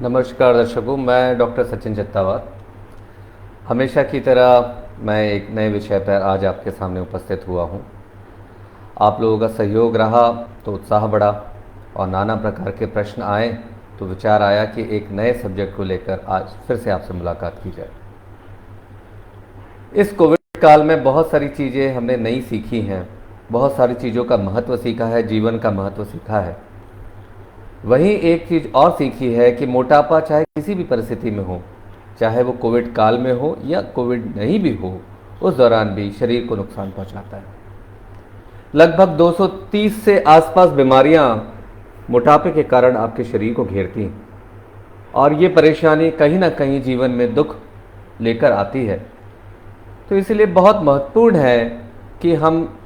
नमस्कार दर्शकों, मैं डॉक्टर सचिन चित्तावत। हमेशा की तरह मैं एक नए विषय पर आज आपके सामने उपस्थित हुआ हूँ। आप लोगों का सहयोग रहा तो उत्साह बढ़ा और नाना प्रकार के प्रश्न आए तो विचार आया कि एक नए सब्जेक्ट को लेकर आज फिर से आपसे मुलाकात की जाए। इस कोविड काल में बहुत सारी चीज़ें हमने नई सीखी हैं, बहुत सारी चीज़ों का महत्व सीखा है, जीवन का महत्व सीखा है। वहीं एक चीज़ और सीखी है कि मोटापा चाहे किसी भी परिस्थिति में हो, चाहे वो कोविड काल में हो या कोविड नहीं भी हो, उस दौरान भी शरीर को नुकसान पहुंचाता है। लगभग 230 से आसपास बीमारियां मोटापे के कारण आपके शरीर को घेरती हैं और ये परेशानी कहीं ना कहीं जीवन में दुख लेकर आती है। तो इसलिए बहुत महत्वपूर्ण है कि हम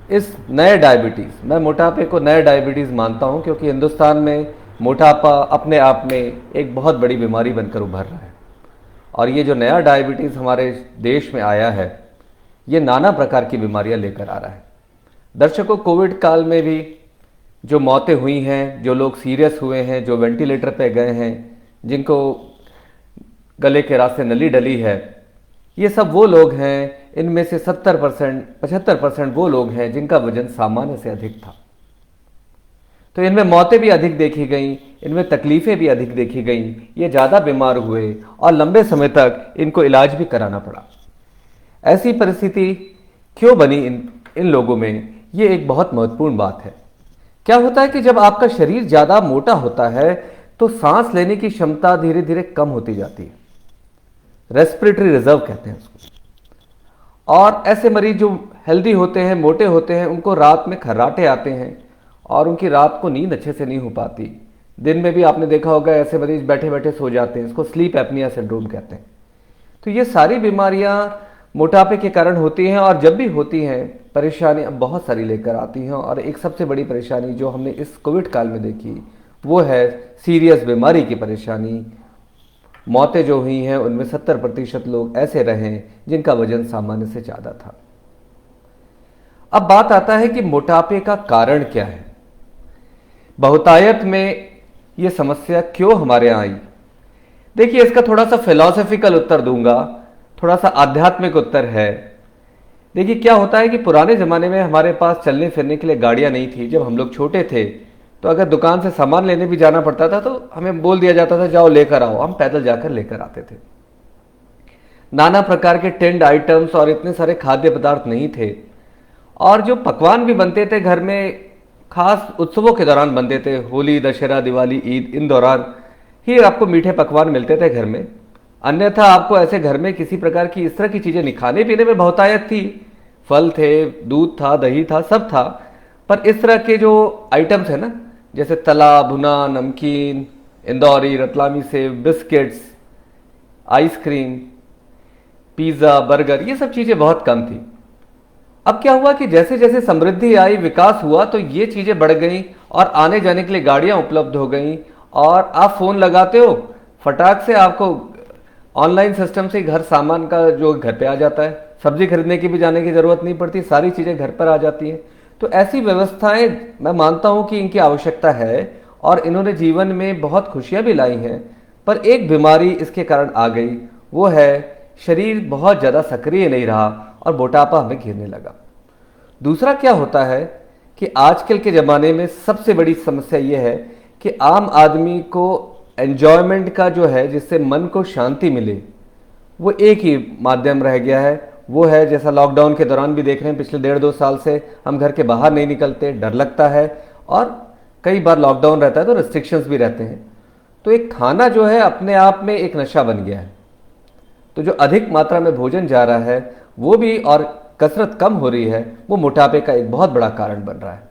इस नए डायबिटीज़, मैं मोटापे को नए डायबिटीज़ मानता हूं क्योंकि हिंदुस्तान में मोटापा अपने आप में एक बहुत बड़ी बीमारी बनकर उभर रहा है। और ये जो नया डायबिटीज़ हमारे देश में आया है, ये नाना प्रकार की बीमारियां लेकर आ रहा है। दर्शकों, कोविड काल में भी जो मौतें हुई हैं, जो लोग सीरियस हुए हैं, जो वेंटिलेटर पे गए हैं, जिनको गले के रास्ते नली डली है, ये सब वो लोग हैं, इनमें से 70% 75% वो लोग हैं जिनका वजन सामान्य से अधिक था। तो इनमें मौतें भी अधिक देखी गई, इनमें तकलीफें भी अधिक देखी गई, ये ज़्यादा बीमार हुए और लंबे समय तक इनको इलाज भी कराना पड़ा। ऐसी परिस्थिति क्यों बनी इन लोगों में, ये एक बहुत महत्वपूर्ण बात है। क्या होता है कि जब आपका शरीर ज़्यादा मोटा होता है तो सांस लेने की क्षमता धीरे धीरे कम होती जाती है, रेस्पिरेटरी रिजर्व कहते हैं उसको। और ऐसे मरीज जो हेल्दी होते हैं, मोटे होते हैं, उनको रात में खर्राटे आते हैं और उनकी रात को नींद अच्छे से नहीं हो पाती। दिन में भी आपने देखा होगा ऐसे मरीज बैठे बैठे सो जाते हैं, इसको स्लीप एपनिया सिंड्रोम कहते हैं। तो ये सारी बीमारियां मोटापे के कारण होती हैं और जब भी होती हैं परेशानी बहुत सारी लेकर आती हैं। और एक सबसे बड़ी परेशानी जो हमने इस कोविड काल में देखी वो है सीरियस बीमारी की परेशानी। मौतें जो हुई हैं उनमें 70% लोग ऐसे रहे जिनका वजन सामान्य से ज़्यादा था। अब बात आता है कि मोटापे का कारण क्या है, बहुतायत में ये समस्या क्यों हमारे यहाँ आई। देखिए, इसका थोड़ा सा फिलॉसफिकल उत्तर दूंगा, थोड़ा सा आध्यात्मिक उत्तर है। देखिए, क्या होता है कि पुराने ज़माने में हमारे पास चलने फिरने के लिए गाड़ियाँ नहीं थी। जब हम लोग छोटे थे तो अगर दुकान से सामान लेने भी जाना पड़ता था तो हमें बोल दिया जाता था जाओ लेकर आओ, हम पैदल जाकर लेकर आते थे। नाना प्रकार के टिन्ड आइटम्स और इतने सारे खाद्य पदार्थ नहीं थे। और जो पकवान भी बनते थे घर में, खास उत्सवों के दौरान बनते थे, होली, दशहरा, दिवाली, ईद, इन दौरान ही आपको मीठे पकवान मिलते थे घर में। अन्यथा आपको ऐसे घर में किसी प्रकार की इस तरह की चीज़ें नहीं, खाने पीने में बहुतायत थी, फल थे, दूध था, दही था, सब था। पर इस तरह के जो आइटम्स है ना, जैसे तला भुना, नमकीन, Indori, Ratlami save, biscuits, ice cream, pizza, burger, ये सब चीज़ें बहुत कम थी। अब क्या हुआ कि जैसे जैसे समृद्धि आई, विकास हुआ, तो ये चीज़ें बढ़ गई और आने जाने के लिए गाड़ियाँ उपलब्ध हो गई। और आप फ़ोन लगाते हो, फटाक से आपको ऑनलाइन सिस्टम से घर सामान का जो घर पे आ जाता है, सब्जी खरीदने की भी जाने की ज़रूरत नहीं पड़ती, सारी चीज़ें घर पर आ जाती हैं। तो ऐसी व्यवस्थाएं मैं मानता हूं कि इनकी आवश्यकता है और इन्होंने जीवन में बहुत खुशियां भी लाई हैं। पर एक बीमारी इसके कारण आ गई, वो है शरीर बहुत ज़्यादा सक्रिय नहीं रहा और मोटापा हमें घेरने लगा। दूसरा क्या होता है कि आजकल के ज़माने में सबसे बड़ी समस्या ये है कि आम आदमी को एन्जॉयमेंट का जो है, जिससे मन को शांति मिले, वो एक ही माध्यम रह गया है। वो है जैसा लॉकडाउन के दौरान भी देख रहे हैं, पिछले 1.5-2 साल से हम घर के बाहर नहीं निकलते, डर लगता है और कई बार लॉकडाउन रहता है तो रिस्ट्रिक्शंस भी रहते हैं। तो एक खाना जो है अपने आप में एक नशा बन गया है। तो जो अधिक मात्रा में भोजन जा रहा है वो भी, और कसरत कम हो रही है, वो मोटापे का एक बहुत बड़ा कारण बन रहा है।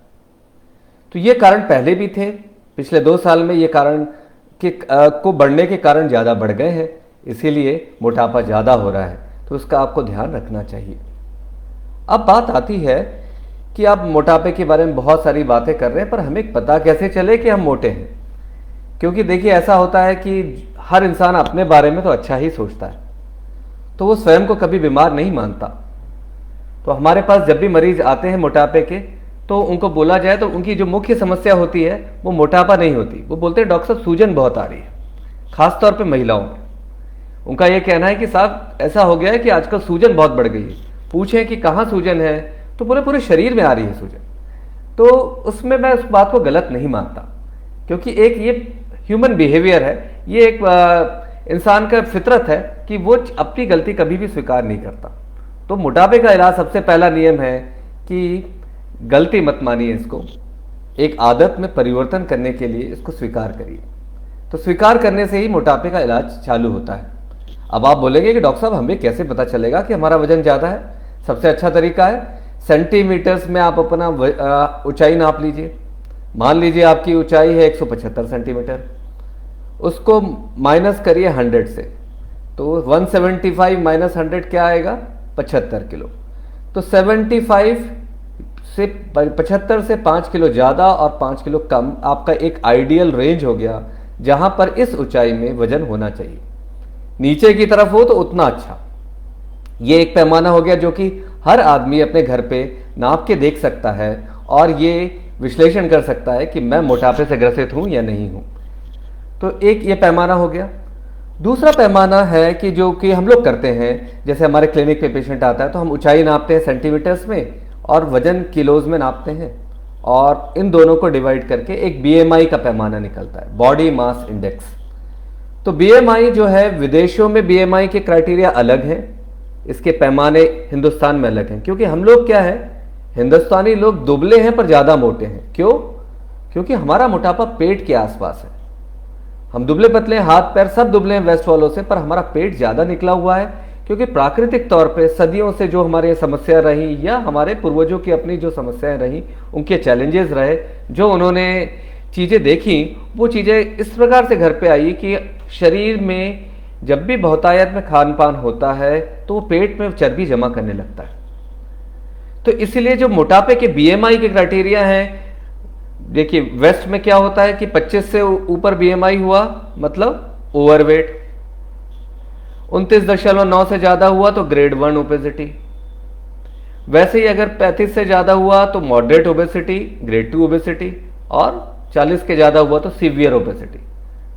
तो ये कारण पहले भी थे, पिछले 2 साल में ये कारण को बढ़ने के कारण ज़्यादा बढ़ गए हैं, इसीलिए मोटापा ज़्यादा हो रहा है। तो उसका आपको ध्यान रखना चाहिए। अब बात आती है कि आप मोटापे के बारे में बहुत सारी बातें कर रहे हैं, पर हमें पता कैसे चले कि हम मोटे हैं। क्योंकि देखिए, ऐसा होता है कि हर इंसान अपने बारे में तो अच्छा ही सोचता है, तो वो स्वयं को कभी बीमार नहीं मानता। तो हमारे पास जब भी मरीज आते हैं मोटापे के, तो उनको बोला जाए तो उनकी जो मुख्य समस्या होती है वो मोटापा नहीं होती। वो बोलते हैं डॉक्टर साहब सूजन बहुत आ रही है, खासतौर पे महिलाओं में। उनका ये कहना है कि साहब ऐसा हो गया है कि आजकल सूजन बहुत बढ़ गई है। पूछें कि कहाँ सूजन है तो पूरे पूरे शरीर में आ रही है सूजन। तो उसमें मैं उस बात को गलत नहीं मानता, क्योंकि एक ये ह्यूमन बिहेवियर है, ये एक इंसान का फितरत है कि वो अपनी गलती कभी भी स्वीकार नहीं करता। तो मोटापे का इलाज सबसे पहला नियम है कि गलती मत मानिए, इसको एक आदत में परिवर्तन करने के लिए इसको स्वीकार करिए। तो स्वीकार करने से ही मोटापे का इलाज चालू होता है। अब आप बोलेंगे कि डॉक्टर साहब हमें कैसे पता चलेगा कि हमारा वजन ज़्यादा है? सबसे अच्छा तरीका है सेंटीमीटर्स में आप अपना ऊंचाई नाप लीजिए। मान लीजिए आपकी ऊंचाई है 175 सेंटीमीटर, उसको माइनस करिए 100 से, तो 175 माइनस 100 क्या आएगा? 75 किलो। तो 75 से 75 से 5 किलो ज़्यादा और 5 किलो कम आपका एक आइडियल रेंज हो गया, जहां पर इस ऊंचाई में वजन होना चाहिए। नीचे की तरफ हो तो उतना अच्छा। ये एक पैमाना हो गया जो कि हर आदमी अपने घर पे नाप के देख सकता है और ये विश्लेषण कर सकता है कि मैं मोटापे से ग्रसित हूं या नहीं हूं। तो एक ये पैमाना हो गया। दूसरा पैमाना है कि जो कि हम लोग करते हैं, जैसे हमारे क्लिनिक पे पेशेंट आता है तो हम ऊंचाई नापते हैं सेंटीमीटर्स में और वजन किलोज में नापते हैं, और इन दोनों को डिवाइड करके एक बीएमआई का पैमाना निकलता है, बॉडी मास इंडेक्स। तो बीएमआई जो है, विदेशों में बीएमआई के क्राइटेरिया अलग हैं, इसके पैमाने हिंदुस्तान में अलग हैं। क्योंकि हम लोग क्या है, हिंदुस्तानी लोग दुबले हैं पर ज़्यादा मोटे हैं। क्यों? क्योंकि हमारा मोटापा पेट के आसपास है। हम दुबले पतले, हाथ पैर सब दुबले हैं वेस्ट वालों से, पर हमारा पेट ज़्यादा निकला हुआ है। क्योंकि प्राकृतिक तौर पे सदियों से जो हमारे समस्या रही या हमारे पूर्वजों की अपनी जो समस्याएं रही, उनके चैलेंजेस रहे, जो उन्होंने चीज़ें देखी, वो चीज़ें इस प्रकार से घर पे आई कि शरीर में जब भी बहुतायत में खान पान होता है तो वो पेट में चर्बी जमा करने लगता है। तो इसलिए जो मोटापे के बीएमआई के क्राइटेरिया हैं, देखिए वेस्ट में क्या होता है कि 25 से ऊपर बीएमआई हुआ मतलब ओवरवेट, 29.9 से ज्यादा हुआ तो ग्रेड 1 ओबेसिटी, वैसे ही अगर 35 से ज्यादा हुआ तो मॉडरेट ओबेसिटी, ग्रेड 2 ओबेसिटी, और 40 के ज्यादा हुआ तो सीवियर ओबेसिटी।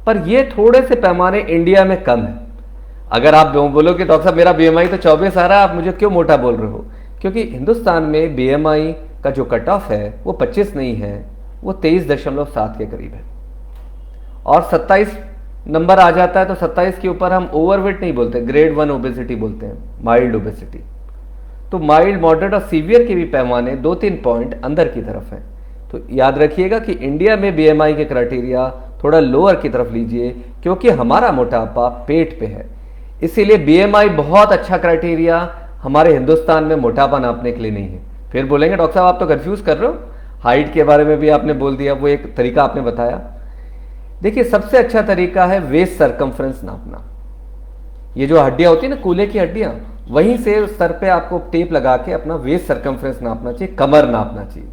पर ये थोड़े से पैमाने इंडिया में कम है। अगर आप बोलो कि डॉक्टर साहब मेरा बीएमआई तो 24 आ रहा है, आप मुझे क्यों मोटा बोल रहे हो? क्योंकि हिंदुस्तान में बीएमआई का जो कट ऑफ है वो 25 नहीं है, वो 23.7 के करीब है। और 27 नंबर आ जाता है तो 27 के ऊपर हम ओवरवेट नहीं बोलते, ग्रेड 1 ओबेसिटी बोलते हैं, माइल्ड ओबेसिटी। तो माइल्ड, मॉडरेट और सीवियर के भी पैमाने 2-3 पॉइंट अंदर की तरफ हैं। तो याद रखिएगा कि इंडिया में बीएमआई के क्राइटेरिया थोड़ा लोअर की तरफ लीजिए, क्योंकि हमारा मोटापा पेट पे है। इसीलिए बीएमआई बहुत अच्छा क्राइटेरिया हमारे हिंदुस्तान में मोटापा नापने के लिए नहीं है। फिर बोलेंगे डॉक्टर साहब आप तो कंफ्यूज कर रहे हो, हाइट के बारे में भी आपने बोल दिया, वो एक तरीका आपने बताया। देखिए सबसे अच्छा तरीका है वेस्ट सरकमफ्रेंस नापना। ये जो हड्डियां होती है ना, कूल्हे की हड्डियां, वहीं से सर पे आपको टेप लगा के अपना वेस्ट सरकमफ्रेंस नापना चाहिए, कमर नापना चाहिए।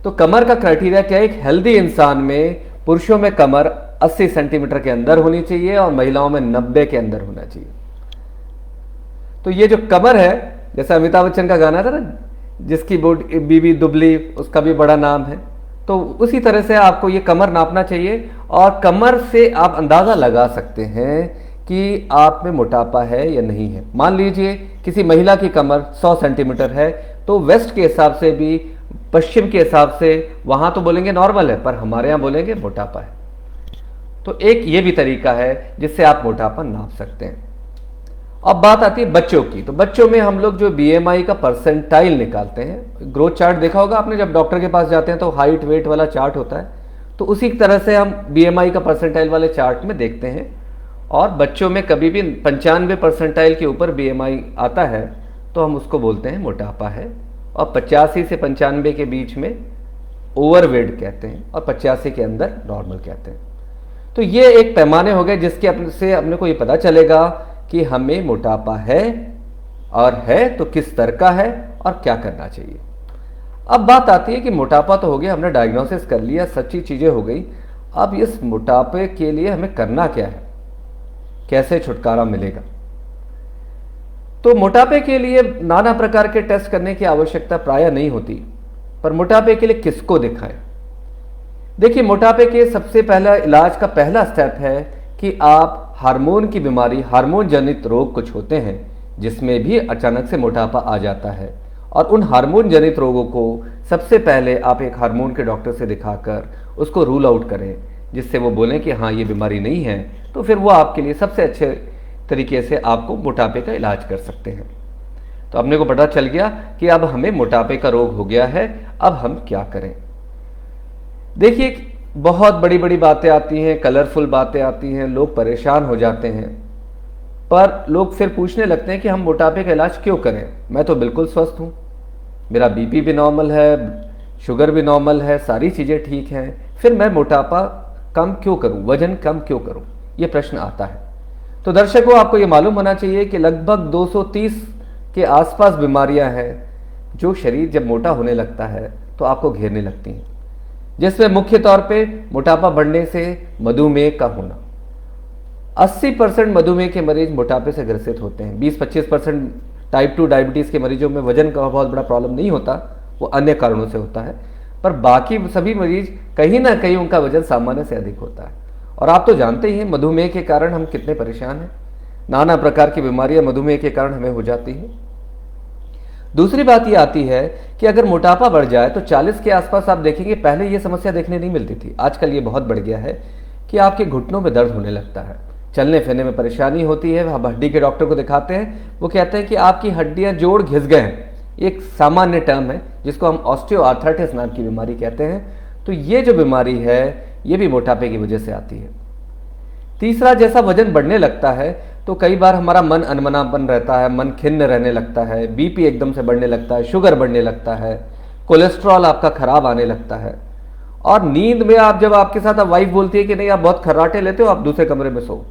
तो कमर का क्राइटेरिया क्या है? एक हेल्दी इंसान में, पुरुषों में कमर 80 सेंटीमीटर के अंदर होनी चाहिए और महिलाओं में 90 के अंदर होना चाहिए। तो ये जो कमर है, जैसे अमिताभ बच्चन का गाना था ना, जिसकी बीबी दुबली उसका भी बड़ा नाम है, तो उसी तरह से आपको ये कमर नापना चाहिए। और कमर से आप अंदाजा लगा सकते हैं कि आप में मोटापा है या नहीं है। मान लीजिए किसी महिला की कमर 100 सेंटीमीटर है, तो वेस्ट के हिसाब से भी, पश्चिम के हिसाब से वहां तो बोलेंगे नॉर्मल है, पर हमारे यहां बोलेंगे मोटापा है। तो एक ये भी तरीका है जिससे आप मोटापा नाप सकते हैं। अब बात आती है बच्चों की। तो बच्चों में हम लोग जो बीएमआई का परसेंटाइल निकालते हैं, ग्रोथ चार्ट देखा होगा आपने, जब डॉक्टर के पास जाते हैं तो हाइट वेट वाला चार्ट होता है, तो उसी तरह से हम बीएमआई का परसेंटाइल वाले चार्ट में देखते हैं। और बच्चों में कभी भी 95 परसेंटाइल के ऊपर बीएमआई आता है तो हम उसको बोलते हैं मोटापा है, और 85 से 95 के बीच में ओवरवेट कहते हैं, और 85 के अंदर नॉर्मल कहते हैं। तो ये एक पैमाने हो गए जिसके से अपने को ये पता चलेगा कि हमें मोटापा है, और है तो किस तरह का है और क्या करना चाहिए। अब बात आती है कि मोटापा तो हो गया, हमने डायग्नोसिस कर लिया, सच्ची चीजें हो गई। अब इस मोटापे के लिए हमें करना क्या है, कैसे छुटकारा मिलेगा? तो मोटापे के लिए नाना प्रकार के टेस्ट करने की आवश्यकता प्रायः नहीं होती, पर मोटापे के लिए किसको दिखाएं? देखिए मोटापे के सबसे पहला इलाज का पहला स्टेप है कि आप हार्मोन की बीमारी, हार्मोन जनित रोग कुछ होते हैं जिसमें भी अचानक से मोटापा आ जाता है, और उन हार्मोन जनित रोगों को सबसे पहले आप एक हार्मोन के डॉक्टर से दिखाकर उसको रूल आउट करें, जिससे वो बोलें कि हाँ ये बीमारी नहीं है, तो फिर वो आपके लिए सबसे अच्छे तरीके से आपको मोटापे का इलाज कर सकते हैं। तो अपने को पता चल गया कि अब हमें मोटापे का रोग हो गया है, अब हम क्या करें। देखिए, बहुत बड़ी बड़ी बातें आती हैं, कलरफुल बातें आती हैं, लोग परेशान हो जाते हैं, पर लोग फिर पूछने लगते हैं कि हम मोटापे का इलाज क्यों करें, मैं तो बिल्कुल स्वस्थ हूँ, मेरा बीपी भी नॉर्मल है, शुगर भी नॉर्मल है, सारी चीज़ें ठीक हैं, फिर मैं मोटापा कम क्यों करूँ, वजन कम क्यों करूँ, ये प्रश्न आता है। तो दर्शकों, आपको ये मालूम होना चाहिए कि लगभग 230 के आसपास बीमारियां हैं जो शरीर जब मोटा होने लगता है तो आपको घेरने लगती हैं, जिसमें मुख्य तौर पे मोटापा बढ़ने से मधुमेह का होना। 80% मधुमेह के मरीज मोटापे से ग्रसित होते हैं। 20-25% टाइप 2 डायबिटीज़ के मरीजों में वजन का बहुत बड़ा प्रॉब्लम नहीं होता, वो अन्य कारणों से होता है, पर बाकी सभी मरीज कहीं ना कहीं उनका वजन सामान्य से अधिक होता है। और आप तो जानते ही हैं मधुमेह के कारण हम कितने परेशान हैं, नाना प्रकार की बीमारियां मधुमेह के कारण हमें हो जाती हैं। दूसरी बात यह आती है कि अगर मोटापा बढ़ जाए तो 40 के आसपास आप देखेंगे, पहले यह समस्या देखने नहीं मिलती थी, आजकल ये बहुत बढ़ गया है कि आपके घुटनों में दर्द होने लगता है, चलने फिरने में परेशानी होती है। हम हड्डी के डॉक्टर को दिखाते हैं, वो कहते हैं कि आपकी हड्डियां जोड़ घिस गए हैं, एक सामान्य टर्म है जिसको हम ऑस्टियोआर्थराइटिस नाम की बीमारी कहते हैं। तो ये जो बीमारी है ये भी मोटापे की वजह से आती है। तीसरा, जैसा वजन बढ़ने लगता है तो कई बार हमारा मन अनमनापन रहता है, मन खिन्न रहने लगता है, बीपी एकदम से बढ़ने लगता है, शुगर बढ़ने लगता है, कोलेस्ट्रॉल आपका खराब आने लगता है, और नींद में आप जब आपके साथ वाइफ बोलती है कि नहीं आप बहुत खर्राटे लेते हो, आप दूसरे कमरे में सो,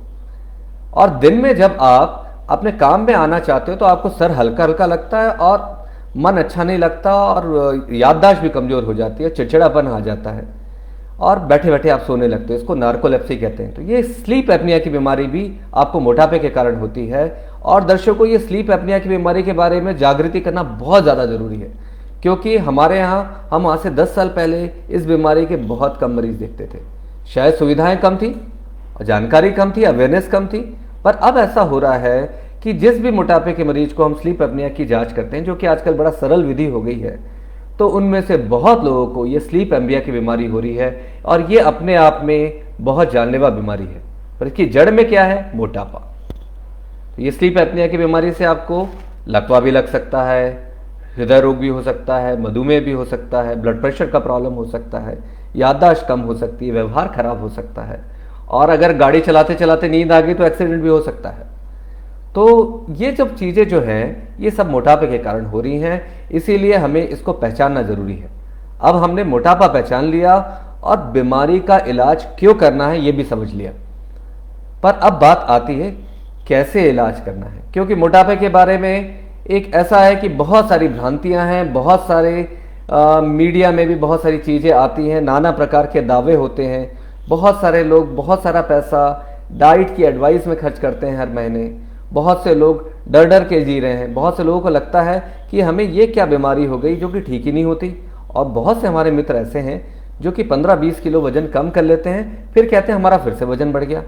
और दिन में जब आप अपने काम में आना चाहते हो तो आपको सर हल्का हल्का लगता है और मन अच्छा नहीं लगता, और याददाश्त भी कमजोर हो जाती है, चिड़चिड़ापन आ जाता है, और बैठे बैठे आप सोने लगते हो। इसको नार्कोलेप्सी कहते हैं। तो ये स्लीप एपनिया की बीमारी भी आपको मोटापे के कारण होती है। और दर्शकों, ये स्लीप एपनिया की बीमारी के बारे में जागृति करना बहुत ज़्यादा जरूरी है, क्योंकि हमारे यहाँ हम आज से 10 साल पहले इस बीमारी के बहुत कम मरीज देखते थे। शायद सुविधाएं कम थी, जानकारी कम थी, अवेयरनेस कम थी, पर अब ऐसा हो रहा है कि जिस भी मोटापे के मरीज को हम स्लीप एपनिया की जांच करते हैं, जो कि आजकल बड़ा सरल विधि हो गई है, तो उनमें से बहुत लोगों को ये स्लीप एपनिया की बीमारी हो रही है, और ये अपने आप में बहुत जानलेवा बीमारी है। पर इसकी जड़ में क्या है? मोटापा। तो ये स्लीप एपनिया की बीमारी से आपको लकवा भी लग सकता है, हृदय रोग भी हो सकता है, मधुमेह भी हो सकता है, ब्लड प्रेशर का प्रॉब्लम हो सकता है, याददाश्त कम हो सकती है, व्यवहार खराब हो सकता है, और अगर गाड़ी चलाते चलाते नींद आ गई तो एक्सीडेंट भी हो सकता है। तो ये सब चीज़ें जो हैं ये सब मोटापे के कारण हो रही हैं, इसीलिए हमें इसको पहचानना जरूरी है। अब हमने मोटापा पहचान लिया और बीमारी का इलाज क्यों करना है ये भी समझ लिया, पर अब बात आती है कैसे इलाज करना है, क्योंकि मोटापे के बारे में एक ऐसा है कि बहुत सारी भ्रांतियां हैं, बहुत सारे मीडिया में भी बहुत सारी चीज़ें आती हैं, नाना प्रकार के दावे होते हैं, बहुत सारे लोग बहुत सारा पैसा डाइट की एडवाइस में खर्च करते हैं हर महीने, बहुत से लोग डर डर के जी रहे हैं, बहुत से लोगों को लगता है कि हमें ये क्या बीमारी हो गई जो कि ठीक ही नहीं होती, और बहुत से हमारे मित्र ऐसे हैं जो कि 15-20 किलो वजन कम कर लेते हैं, फिर कहते हैं हमारा फिर से वजन बढ़ गया।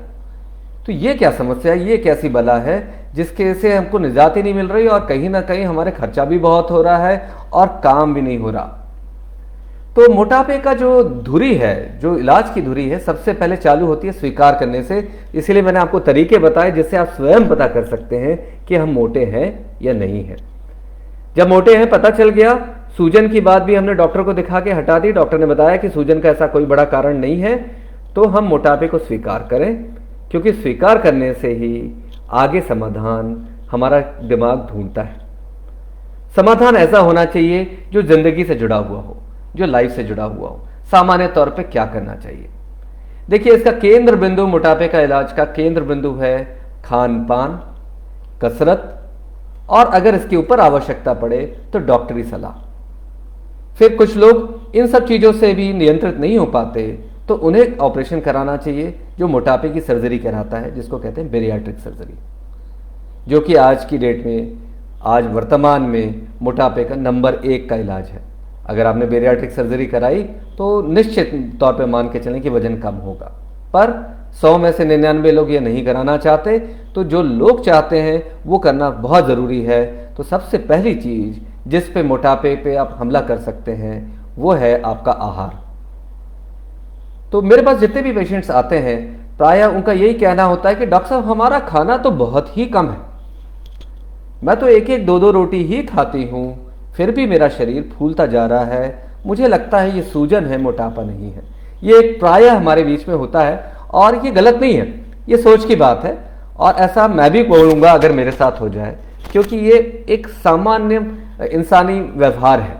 तो ये क्या समस्या है, ये कैसी बला है जिसके से हमको निजात ही नहीं मिल रही, और कहीं ना कहीं हमारे खर्चा भी बहुत हो रहा है और काम भी नहीं हो रहा। तो मोटापे का जो धुरी है, जो इलाज की धुरी है, सबसे पहले चालू होती है स्वीकार करने से। इसीलिए मैंने आपको तरीके बताए जिससे आप स्वयं पता कर सकते हैं कि हम मोटे हैं या नहीं हैं। जब मोटे हैं पता चल गया, सूजन की बात भी हमने डॉक्टर को दिखा के हटा दी, डॉक्टर ने बताया कि सूजन का ऐसा कोई बड़ा कारण नहीं है, तो हम मोटापे को स्वीकार करें, क्योंकि स्वीकार करने से ही आगे समाधान हमारा दिमाग ढूंढता है। समाधान ऐसा होना चाहिए जो जिंदगी से जुड़ा हुआ हो, जो लाइफ से जुड़ा हुआ हो। सामान्य तौर पे क्या करना चाहिए? देखिए, इसका केंद्र बिंदु, मोटापे का इलाज का केंद्र बिंदु है खान पान, कसरत, और अगर इसके ऊपर आवश्यकता पड़े तो डॉक्टरी सलाह। फिर कुछ लोग इन सब चीजों से भी नियंत्रित नहीं हो पाते, तो उन्हें ऑपरेशन कराना चाहिए जो मोटापे की सर्जरी कराता है, जिसको कहते हैं बेरियाट्रिक सर्जरी, जो कि आज की डेट में, आज वर्तमान में मोटापे का नंबर 1 का इलाज है। अगर आपने बेरियाट्रिक सर्जरी कराई तो निश्चित तौर पे मान के चलें कि वजन कम होगा, पर 100 में से 99 लोग ये नहीं कराना चाहते। तो जो लोग चाहते हैं वो करना बहुत ज़रूरी है। तो सबसे पहली चीज़ जिस पे मोटापे पे आप हमला कर सकते हैं वो है आपका आहार। तो मेरे पास जितने भी पेशेंट्स आते हैं प्रायः उनका यही कहना होता है कि डॉक्टर साहब हमारा खाना तो बहुत ही कम है, मैं तो एक एक दो दो रोटी ही खाती हूँ, फिर भी मेरा शरीर फूलता जा रहा है, मुझे लगता है ये सूजन है, मोटापा नहीं है। ये एक प्रायः हमारे बीच में होता है और ये गलत नहीं है, ये सोच की बात है। और ऐसा मैं भी बोलूँगा अगर मेरे साथ हो जाए, क्योंकि ये एक सामान्य इंसानी व्यवहार है।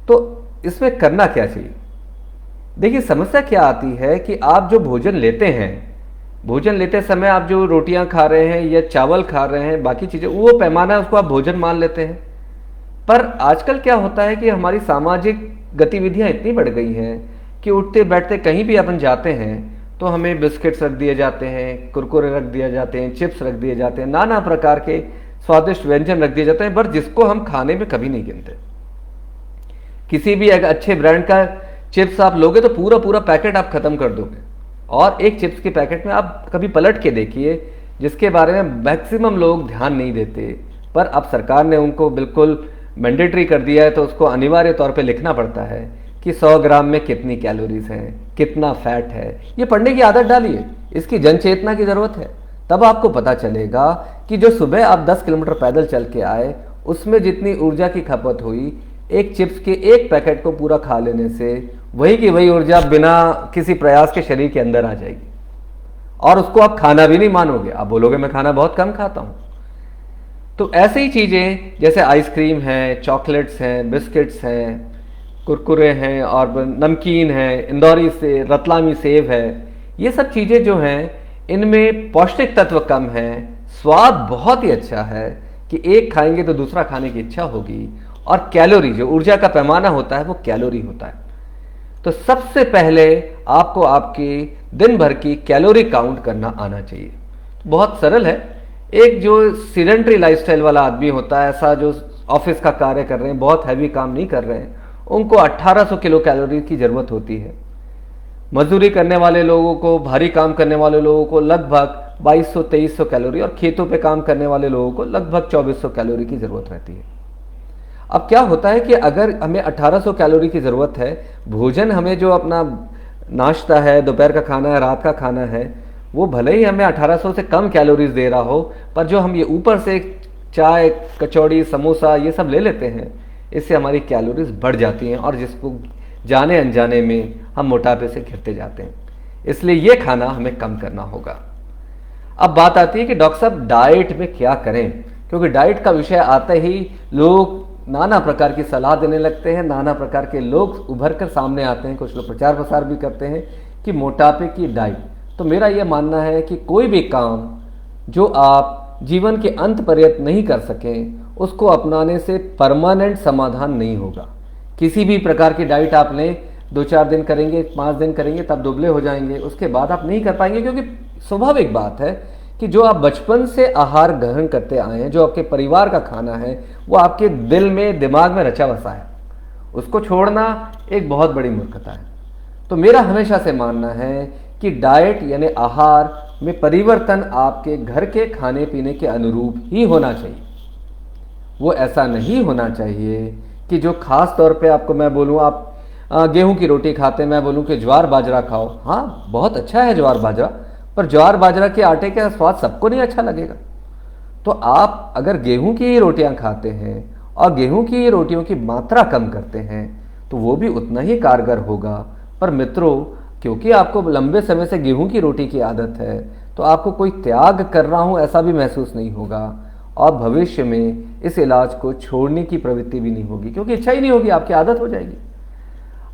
तो इसमें करना क्या चाहिए? देखिए समस्या क्या आती है कि आप जो भोजन लेते हैं, भोजन लेते समय आप जो रोटियां खा रहे हैं या चावल खा रहे हैं, बाकी चीज़ें, वो पैमाना उसको आप भोजन मान लेते हैं। पर आजकल क्या होता है कि हमारी सामाजिक गतिविधियां इतनी बढ़ गई हैं कि उठते बैठते कहीं भी अपन जाते हैं तो हमें बिस्किट्स रख दिए जाते हैं, कुरकुरे रख दिए जाते हैं, चिप्स रख दिए जाते हैं, नाना प्रकार के स्वादिष्ट व्यंजन रख दिए जाते हैं, पर जिसको हम खाने में कभी नहीं गिनते। किसी भी अगर अच्छे ब्रांड का चिप्स आप लोगे तो पूरा पूरा पैकेट आप खत्म कर दोगे, और एक चिप्स के पैकेट में आप कभी पलट के देखिए जिसके बारे में मैक्सिमम लोग ध्यान नहीं देते, पर अब सरकार ने उनको बिल्कुल मैंडेटरी कर दिया है, तो उसको अनिवार्य तौर पे लिखना पड़ता है कि 100 ग्राम में कितनी कैलोरीज हैं, कितना फैट है। ये पढ़ने की आदत डालिए, इसकी जन चेतना की ज़रूरत है। तब आपको पता चलेगा कि जो सुबह आप 10 किलोमीटर पैदल चल के आए उसमें जितनी ऊर्जा की खपत हुई, एक चिप्स के एक पैकेट को पूरा खा लेने से वही की वही ऊर्जा बिना किसी प्रयास के शरीर के अंदर आ जाएगी, और उसको आप खाना भी नहीं मानोगे, आप बोलोगे मैं खाना बहुत कम खाता हूं। तो ऐसे ही चीज़ें जैसे आइसक्रीम है, चॉकलेट्स हैं, बिस्किट्स हैं, कुरकुरे हैं और नमकीन है, इंदौरी से रतलामी सेब है, ये सब चीज़ें जो हैं इनमें पौष्टिक तत्व कम हैं, स्वाद बहुत ही अच्छा है कि एक खाएंगे तो दूसरा खाने की इच्छा होगी, और कैलोरी जो ऊर्जा का पैमाना होता है वो कैलोरी होता है। तो सबसे पहले आपको आपके दिन भर की कैलोरी काउंट करना आना चाहिए। बहुत सरल है। एक जो सीडेंटरी लाइफस्टाइल वाला आदमी होता है, ऐसा जो ऑफिस का कार्य कर रहे हैं, बहुत हैवी काम नहीं कर रहे हैं, उनको 1800 किलो कैलोरी की ज़रूरत होती है। मजदूरी करने वाले लोगों को, भारी काम करने वाले लोगों को लगभग 2200-2300 कैलोरी, और खेतों पे काम करने वाले लोगों को लगभग 2400 कैलोरी की ज़रूरत रहती है। अब क्या होता है कि अगर हमें 1800 कैलोरी की ज़रूरत है, भोजन हमें जो अपना नाश्ता है, दोपहर का खाना है, रात का खाना है, वो भले ही हमें 1800 से कम कैलोरीज दे रहा हो, पर जो हम ये ऊपर से चाय, कचौड़ी, समोसा ये सब ले लेते हैं, इससे हमारी कैलोरीज बढ़ जाती हैं, और जिसको जाने अनजाने में हम मोटापे से घिरते जाते हैं। इसलिए ये खाना हमें कम करना होगा। अब बात आती है कि डॉक्टर साहब डाइट में क्या करें, क्योंकि डाइट का विषय आते ही लोग नाना प्रकार की सलाह देने लगते हैं, नाना प्रकार के लोग उभर कर सामने आते हैं, कुछ लोग प्रचार प्रसार भी करते हैं कि मोटापे की डाइट। तो मेरा यह मानना है कि कोई भी काम जो आप जीवन के अंत पर्यंत नहीं कर सकें, उसको अपनाने से परमानेंट समाधान नहीं होगा। किसी भी प्रकार की डाइट आप लें, 2-4 दिन करेंगे, 5 दिन करेंगे, तब दुबले हो जाएंगे, उसके बाद आप नहीं कर पाएंगे, क्योंकि स्वाभाविक बात है कि जो आप बचपन से आहार ग्रहण करते आए हैं, जो आपके परिवार का खाना है, वो आपके दिल में, दिमाग में रचा बसा है, उसको छोड़ना एक बहुत बड़ी मूर्खता है। तो मेरा हमेशा से मानना है कि डाइट यानी आहार में परिवर्तन आपके घर के खाने पीने के अनुरूप ही होना चाहिए। वो ऐसा नहीं होना चाहिए कि जो खास तौर पे आपको मैं बोलूँ, आप गेहूं की रोटी खाते हैं, मैं बोलूँ कि ज्वार बाजरा खाओ। हाँ, बहुत अच्छा है ज्वार बाजरा, पर ज्वार बाजरा के आटे का स्वाद सबको नहीं अच्छा लगेगा। तो आप अगर गेहूं की ही रोटियां खाते हैं और गेहूं की रोटियों की मात्रा कम करते हैं तो वो भी उतना ही कारगर होगा। पर मित्रों, क्योंकि आपको लंबे समय से गेहूं की रोटी की आदत है, तो आपको कोई त्याग कर रहा हूं ऐसा भी महसूस नहीं होगा, और भविष्य में इस इलाज को छोड़ने की प्रवृत्ति भी नहीं होगी, क्योंकि इच्छा ही नहीं होगी, आपकी आदत हो जाएगी।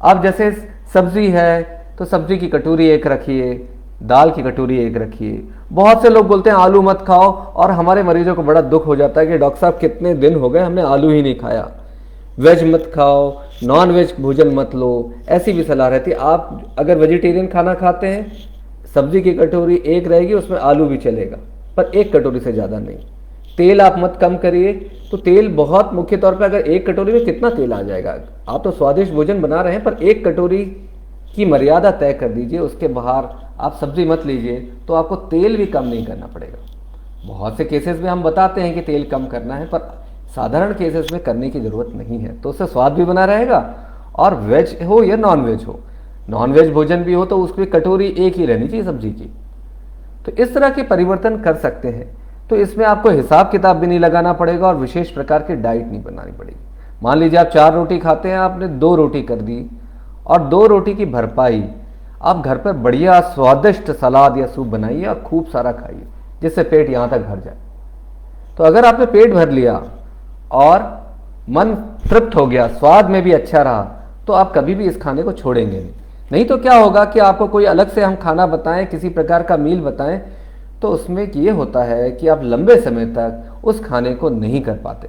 अब जैसे सब्जी है तो सब्जी की कटोरी एक रखिए, दाल की कटोरी एक रखिए। बहुत से लोग बोलते हैं आलू मत खाओ, और हमारे मरीजों को बड़ा दुख हो जाता है कि डॉक्टर साहब कितने दिन हो गए हमने आलू ही नहीं खाया। वेज मत खाओ, नॉन वेज भोजन मत लो, ऐसी भी सलाह रहती है। आप अगर वेजिटेरियन खाना खाते हैं, सब्जी की कटोरी एक रहेगी, उसमें आलू भी चलेगा, पर एक कटोरी से ज़्यादा नहीं। तेल आप मत कम करिए। तो तेल बहुत मुख्य तौर पर, अगर एक कटोरी में कितना तेल आ जाएगा, आप तो स्वादिष्ट भोजन बना रहे हैं, पर एक कटोरी की मर्यादा तय कर दीजिए, उसके बाहर आप सब्जी मत लीजिए, तो आपको तेल भी कम नहीं करना पड़ेगा। बहुत से केसेस में हम बताते हैं कि तेल कम करना है, पर साधारण केसेस में करने की ज़रूरत नहीं है। तो उससे स्वाद भी बना रहेगा, और वेज हो या नॉन वेज हो, नॉन वेज भोजन भी हो तो उसकी कटोरी एक ही रहनी चाहिए सब्जी की। तो इस तरह के परिवर्तन कर सकते हैं। तो इसमें आपको हिसाब किताब भी नहीं लगाना पड़ेगा और विशेष प्रकार की डाइट नहीं बनानी पड़ेगी। मान लीजिए आप 4 रोटी खाते हैं, आपने 2 रोटी कर दी, और 2 रोटी की भरपाई आप घर पर बढ़िया स्वादिष्ट सलाद या सूप बनाइए और खूब सारा खाइए, जिससे पेट यहाँ तक भर जाए। तो अगर आपने पेट भर लिया और मन तृप्त हो गया, स्वाद में भी अच्छा रहा, तो आप कभी भी इस खाने को छोड़ेंगे नहीं। नहीं तो क्या होगा कि आपको कोई अलग से हम खाना बताएं, किसी प्रकार का मील बताएं, तो उसमें ये होता है कि आप लंबे समय तक उस खाने को नहीं कर पाते।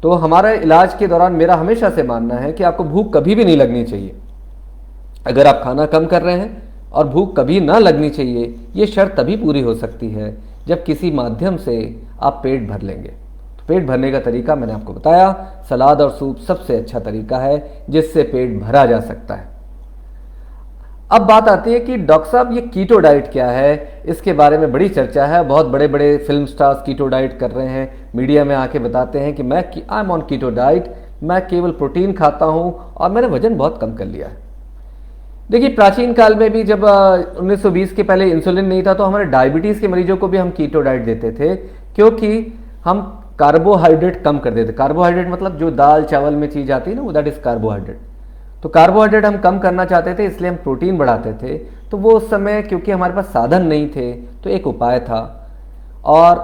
तो हमारे इलाज के दौरान मेरा हमेशा से मानना है कि आपको भूख कभी भी नहीं लगनी चाहिए। अगर आप खाना कम कर रहे हैं और भूख कभी ना लगनी चाहिए, ये शर्त तभी पूरी हो सकती है जब किसी माध्यम से आप पेट भर लेंगे। तो पेट भरने का तरीका मैंने आपको बताया, सलाद और सूप सबसे अच्छा तरीका है जिससे पेट भरा जा सकता है। अब बात आती है कि डॉक्टर साहब ये कीटो डाइट क्या है, इसके बारे में बड़ी चर्चा है। बहुत बड़े बड़े फिल्म स्टार्स कीटो डाइट कर रहे हैं, मीडिया में आके बताते हैं कि I am on keto diet, मैं केवल प्रोटीन खाता हूं और मैंने वजन बहुत कम कर लिया है। देखिए, प्राचीन काल में भी जब 1920 के पहले इंसुलिन नहीं था, तो हमारे डायबिटीज के मरीजों को भी हम कीटो डाइट देते थे, क्योंकि हम कार्बोहाइड्रेट कम कर देते। कार्बोहाइड्रेट मतलब जो दाल चावल में चीज आती है ना, वो दैट इज कार्बोहाइड्रेट। तो कार्बोहाइड्रेट हम कम करना चाहते थे, इसलिए हम प्रोटीन बढ़ाते थे। तो वो उस समय क्योंकि हमारे पास साधन नहीं थे, तो एक उपाय था। और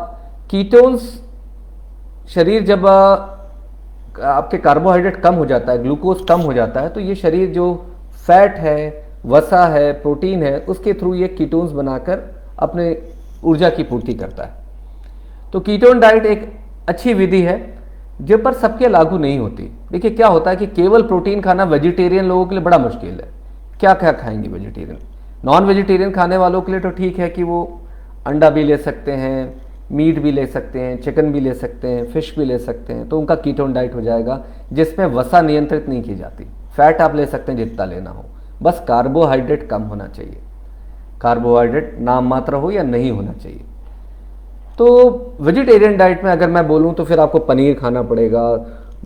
कीटोन्स शरीर जब आपके कार्बोहाइड्रेट कम हो जाता है, ग्लूकोज कम हो जाता है, तो ये शरीर जो फैट है, वसा है, प्रोटीन है, उसके थ्रू ये कीटोन्स बनाकर अपने ऊर्जा की पूर्ति करता है। तो कीटोन डाइट एक अच्छी विधि है जो पर सबके लागू नहीं होती। देखिए क्या होता है कि केवल प्रोटीन खाना वेजिटेरियन लोगों के लिए बड़ा मुश्किल है। क्या क्या खाएंगे वेजिटेरियन? नॉन वेजिटेरियन खाने वालों के लिए तो ठीक है कि वो अंडा भी ले सकते हैं, मीट भी ले सकते हैं, चिकन भी ले सकते हैं, फिश भी ले सकते हैं, तो उनका कीटोन डाइट हो जाएगा, जिसमें वसा नियंत्रित नहीं की जाती। फैट आप ले सकते हैं जितना लेना हो, बस कार्बोहाइड्रेट कम होना चाहिए। कार्बोहाइड्रेट नाम मात्र हो या नहीं होना चाहिए। तो वेजिटेरियन डाइट में अगर मैं बोलूं तो फिर आपको पनीर खाना पड़ेगा,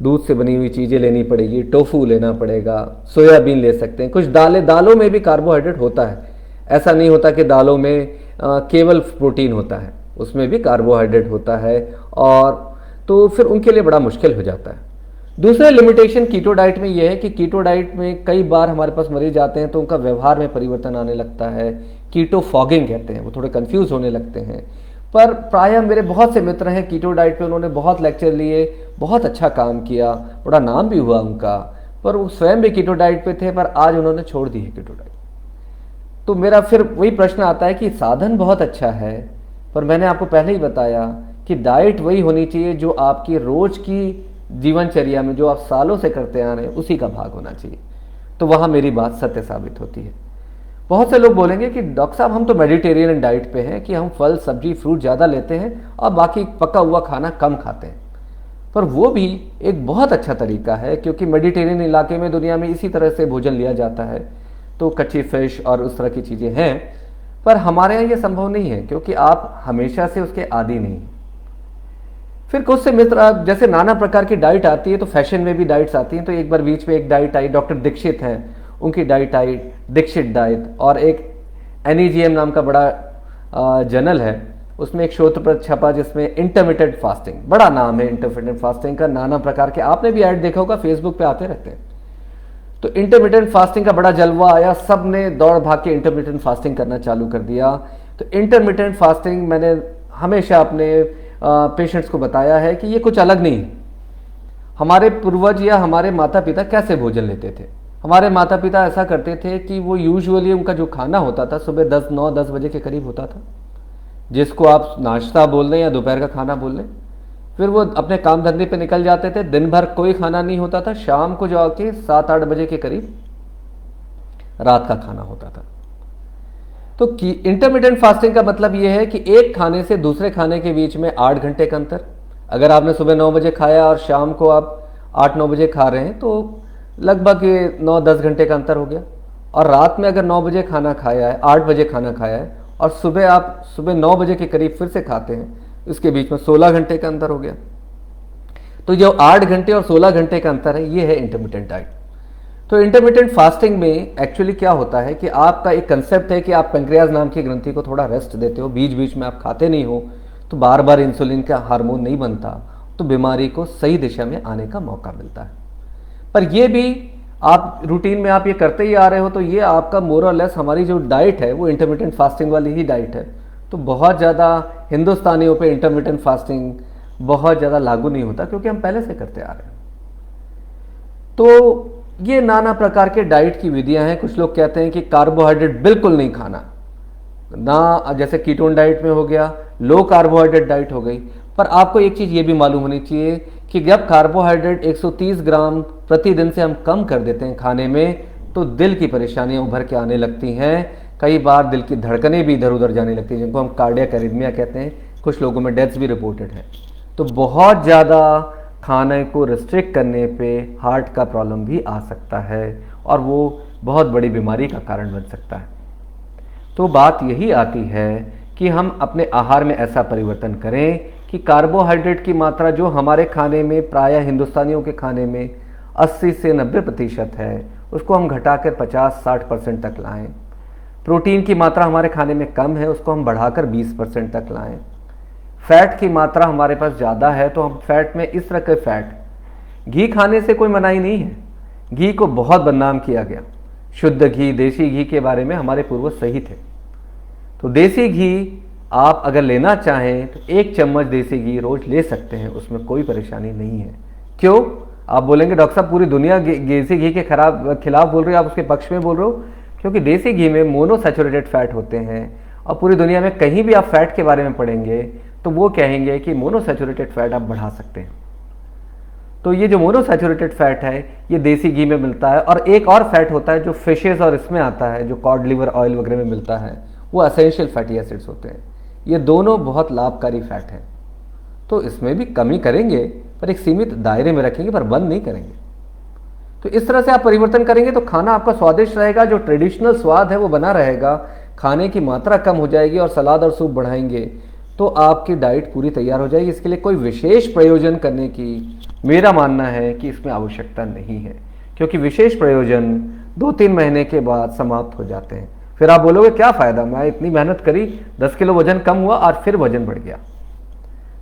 दूध से बनी हुई चीज़ें लेनी पड़ेगी, टोफू लेना पड़ेगा, सोयाबीन ले सकते हैं। कुछ दालों में भी कार्बोहाइड्रेट होता है, ऐसा नहीं होता कि दालों में केवल प्रोटीन होता है, उसमें भी कार्बोहाइड्रेट होता है। और तो फिर उनके लिए बड़ा मुश्किल हो जाता है। दूसरा लिमिटेशन कीटो डाइट में यह है कि कीटो डाइट में कई बार हमारे पास मरीज आते हैं तो उनका व्यवहार में परिवर्तन आने लगता है। कीटो फॉगिंग कहते हैं, वो थोड़े कंफ्यूज होने लगते हैं। पर प्रायः मेरे बहुत से मित्र हैं कीटो डाइट पे, उन्होंने बहुत लेक्चर लिए, बहुत अच्छा काम किया, बड़ा नाम भी हुआ उनका, पर वो स्वयं भी कीटो डाइट पे थे, पर आज उन्होंने छोड़ दी है कीटो डाइट। तो मेरा फिर वही प्रश्न आता है कि साधन बहुत अच्छा है, पर मैंने आपको पहले ही बताया कि डाइट वही होनी चाहिए जो आपकी रोज की जीवनचर्या में, जो आप सालों से करते आ रहे हैं, उसी का भाग होना चाहिए। तो वहाँ मेरी बात सत्य साबित होती है। बहुत से लोग बोलेंगे कि डॉक्टर साहब हम तो मेडिटेरियन डाइट पे हैं कि हम फल सब्जी फ्रूट ज़्यादा लेते हैं और बाकी पका हुआ खाना कम खाते हैं। पर वो भी एक बहुत अच्छा तरीका है, क्योंकि मेडिटेरियन इलाके में दुनिया में इसी तरह से भोजन लिया जाता है, तो कच्ची फिश और उस तरह की चीज़ें हैं। पर हमारे यहाँ ये संभव नहीं है, क्योंकि आप हमेशा से उसके आदी नहीं। फिर कुछ से मित्र, जैसे नाना प्रकार की डाइट आती है, तो फैशन में भी डाइट्स आती हैं। तो एक बार बीच में एक डाइट आई, डॉक्टर दीक्षित हैं, उनकी डाइट आई दीक्षित डाइट, और एक NEGM नाम का बड़ा जर्नल है, उसमें एक शोध पत्र छपा जिसमें इंटरमिटेंट फास्टिंग, बड़ा नाम है इंटरमिटेंट फास्टिंग का, नाना प्रकार के, आपने भी ऐड देखा होगा, फेसबुक पे आते रहते हैं। तो इंटरमिटेंट फास्टिंग का बड़ा जलवा आया, सब ने दौड़ भाग के इंटरमिटेंट फास्टिंग करना चालू कर दिया। तो इंटरमिटेंट फास्टिंग मैंने हमेशा अपने पेशेंट्स को बताया है कि ये कुछ अलग नहीं। हमारे पूर्वज या हमारे माता पिता कैसे भोजन लेते थे? हमारे माता पिता ऐसा करते थे कि वो यूजुअली उनका जो खाना होता था सुबह 9-10 बजे के करीब होता था, जिसको आप नाश्ता बोल लें या दोपहर का खाना बोल लें। फिर वो अपने काम धंधे पे निकल जाते थे, दिन भर कोई खाना नहीं होता था, शाम को जाके 7-8 बजे के करीब रात का खाना होता था। तो इंटरमिटेंट फास्टिंग का मतलब ये है कि एक खाने से दूसरे खाने के बीच में 8 घंटे का अंतर। अगर आपने सुबह 9 बजे खाया और शाम को आप 8-9 बजे खा रहे हैं, तो लगभग ये 9-10 घंटे का अंतर हो गया। और रात में अगर 9 बजे खाना खाया है, 8 बजे खाना खाया है और सुबह आप सुबह 9 बजे के करीब फिर से खाते हैं, इसके बीच में 16 घंटे का अंतर हो गया। तो जो 8 घंटे और 16 घंटे का अंतर है, ये है इंटरमिटेंट डाइट। तो इंटरमिटेंट फास्टिंग में एक्चुअली क्या होता है कि आपका एक कंसेप्ट है कि आप पेंक्रियाज नाम की ग्रंथि को थोड़ा रेस्ट देते हो, बीच बीच में आप खाते नहीं हो, तो बार बार इंसुलिन का हार्मोन नहीं बनता, तो बीमारी को सही दिशा में आने का मौका मिलता है। पर ये भी आप रूटीन में आप ये करते ही आ रहे हो, तो ये आपका मोर और लेस हमारी जो डाइट है वो इंटरमिटेंट फास्टिंग वाली ही डाइट है। तो बहुत ज़्यादा हिंदुस्तानियों पे इंटरमिटेंट फास्टिंग बहुत ज़्यादा लागू नहीं होता, क्योंकि हम पहले से करते आ रहे हैं। तो ये नाना प्रकार के डाइट की विधियां हैं। कुछ लोग कहते हैं कि कार्बोहाइड्रेट बिल्कुल नहीं खाना, ना जैसे कीटोन डाइट में हो गया, लो कार्बोहाइड्रेट डाइट हो गई। पर आपको एक चीज़ ये भी मालूम होनी चाहिए कि जब कार्बोहाइड्रेट 130 ग्राम प्रतिदिन से हम कम कर देते हैं खाने में, तो दिल की परेशानियां उभर के आने लगती हैं। कई बार दिल की धड़कनें भी इधर उधर जाने लगती हैं, जिनको हम कार्डियक एरिथमिया कहते हैं। कुछ लोगों में डेथ्स भी रिपोर्टेड है। तो बहुत ज़्यादा खाने को रिस्ट्रिक्ट करने पे हार्ट का प्रॉब्लम भी आ सकता है और वो बहुत बड़ी बीमारी का कारण बन सकता है। तो बात यही आती है कि हम अपने आहार में ऐसा परिवर्तन करें कि कार्बोहाइड्रेट की मात्रा जो हमारे खाने में, प्रायः हिंदुस्तानियों के खाने में 80 से 90% है, उसको हम घटाकर 50-60% तक लाएं। प्रोटीन की मात्रा हमारे खाने में कम है, उसको हम बढ़ाकर 20% तक लाएं। फैट की मात्रा हमारे पास ज़्यादा है, तो हम फैट में इस तरह के फैट, घी खाने से कोई मनाही नहीं है। घी को बहुत बदनाम किया गया। शुद्ध घी, देसी घी के बारे में हमारे पूर्वज सही थे। तो देसी घी आप अगर लेना चाहें तो 1 चम्मच देसी घी रोज ले सकते हैं, उसमें कोई परेशानी नहीं है। क्यों? आप बोलेंगे डॉक्टर साहब पूरी दुनिया देसी घी के खिलाफ बोल रहे हो, आप उसके पक्ष में बोल रहे हो। क्योंकि देसी घी में मोनोसैचुरेटेड फैट होते हैं, और पूरी दुनिया में कहीं भी आप फैट के बारे में पढ़ेंगे तो वो कहेंगे कि मोनोसैचुरेटेड फैट आप बढ़ा सकते हैं। तो ये जो मोनोसैचुरेटेड फैट है ये देसी घी में मिलता है। और एक और फैट होता है जो फिशेस और इसमें आता है, जो कॉड लिवर ऑयल वगैरह में मिलता है, वो एसेंशियल फैटी एसिड्स होते हैं। ये दोनों बहुत लाभकारी फैट हैं। तो इसमें भी कमी करेंगे, पर एक सीमित दायरे में रखेंगे, पर बंद नहीं करेंगे। तो इस तरह से आप परिवर्तन करेंगे तो खाना आपका स्वादिष्ट रहेगा, जो ट्रेडिशनल स्वाद है वो बना रहेगा, खाने की मात्रा कम हो जाएगी और सलाद और सूप बढ़ाएंगे तो आपकी डाइट पूरी तैयार हो जाएगी। इसके लिए कोई विशेष प्रयोजन करने की मेरा मानना है कि इसमें आवश्यकता नहीं है, क्योंकि विशेष प्रयोजन 2-3 महीने के बाद समाप्त हो जाते हैं। फिर आप बोलोगे क्या फ़ायदा, मैं इतनी मेहनत करी, 10 किलो वजन कम हुआ और फिर वजन बढ़ गया।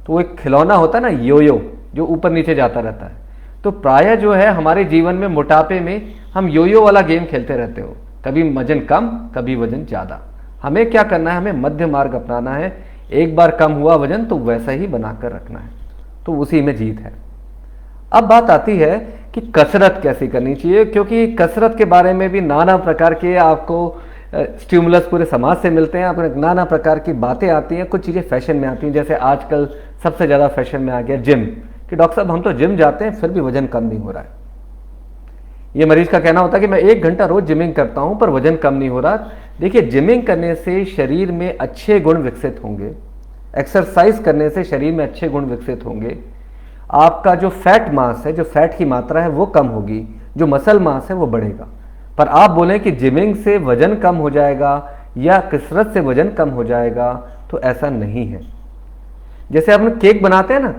तो वो एक खिलौना होता है ना, योयो, जो ऊपर नीचे जाता रहता है। तो प्रायः जो है हमारे जीवन में, मोटापे में हम योयो वाला गेम खेलते रहते हो, कभी वजन कम कभी वजन ज़्यादा। हमें क्या करना है, हमें मध्य मार्ग अपनाना है। एक बार कम हुआ वजन तो वैसा ही बनाकर रखना है, तो उसी में जीत है। अब बात आती है कि कसरत कैसे करनी चाहिए, क्योंकि कसरत के बारे में भी नाना प्रकार के आपको स्टिमुलस पूरे समाज से मिलते हैं, आपको नाना प्रकार की बातें आती हैं, कुछ चीज़ें फैशन में आती हैं। जैसे आजकल सबसे ज़्यादा फैशन में आ गया जिम, कि डॉक्टर साहब हम तो जिम जाते हैं फिर भी वजन कम नहीं हो रहा है। ये मरीज का कहना होता है कि मैं 1 घंटा रोज जिमिंग करता हूं पर वजन कम नहीं हो रहा। देखिए, जिमिंग करने से शरीर में अच्छे गुण विकसित होंगे, एक्सरसाइज करने से शरीर में अच्छे गुण विकसित होंगे। आपका जो फैट मास है, जो फैट की मात्रा है वो कम होगी, जो मसल मास है वो बढ़ेगा। पर आप बोलें कि जिमिंग से वजन कम हो जाएगा या कसरत से वजन कम हो जाएगा, तो ऐसा नहीं है। जैसे हम केक बनाते हैं ना,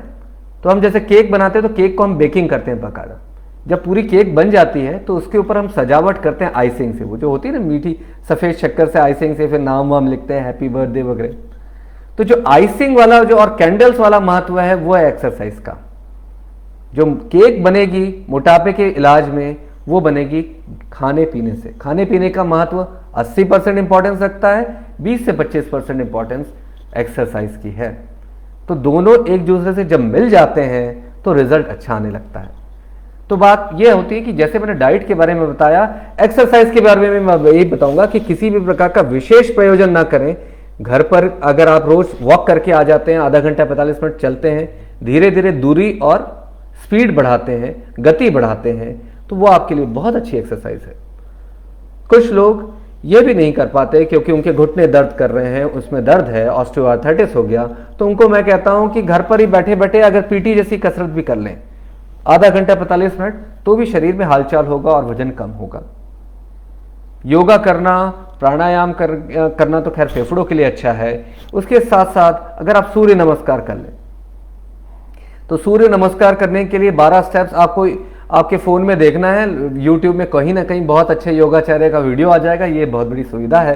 तो हम जैसे केक बनाते हैं तो केक को हम बेकिंग करते हैं बाकायदा। जब पूरी केक बन जाती है तो उसके ऊपर हम सजावट करते हैं आइसिंग से, वो जो होती है ना मीठी सफ़ेद शक्कर से आइसिंग से, फिर नाम वाम लिखते हैं, हैप्पी बर्थडे वगैरह। तो जो आइसिंग वाला जो और कैंडल्स वाला महत्व है वो है एक्सरसाइज का। जो केक बनेगी मोटापे के इलाज में, वो बनेगी खाने पीने से। खाने पीने का महत्व 80% इंपॉर्टेंस रखता है, 20 से 25% इंपॉर्टेंस एक्सरसाइज की है। तो दोनों एक दूसरे से जब मिल जाते हैं तो रिजल्ट अच्छा आने लगता है। तो बात यह होती है कि जैसे मैंने डाइट के बारे में बताया, एक्सरसाइज के बारे में मैं यही बताऊंगा कि किसी भी प्रकार का विशेष प्रयोजन ना करें। घर पर अगर आप रोज वॉक करके आ जाते हैं, आधा घंटा 45 मिनट चलते हैं, धीरे धीरे दूरी और स्पीड बढ़ाते हैं, गति बढ़ाते हैं, तो वो आपके लिए बहुत अच्छी एक्सरसाइज है। कुछ लोग ये भी नहीं कर पाते क्योंकि उनके घुटने दर्द कर रहे हैं, उसमें दर्द है, ऑस्टियोआर्थराइटिस हो गया, तो उनको मैं कहता हूं कि घर पर ही बैठे बैठे अगर पीटी जैसी कसरत भी कर लें, आधा घंटा 45 मिनट, तो भी शरीर में हालचाल होगा और वजन कम होगा। योगा करना, प्राणायाम करना तो खैर फेफड़ों के लिए अच्छा है। उसके साथ साथ अगर आप सूर्य नमस्कार कर लें तो सूर्य नमस्कार करने के लिए 12 स्टेप्स आपको आपके फ़ोन में देखना है। यूट्यूब में कहीं ना कहीं बहुत अच्छे योगाचार्य का वीडियो आ जाएगा, ये बहुत बड़ी सुविधा है,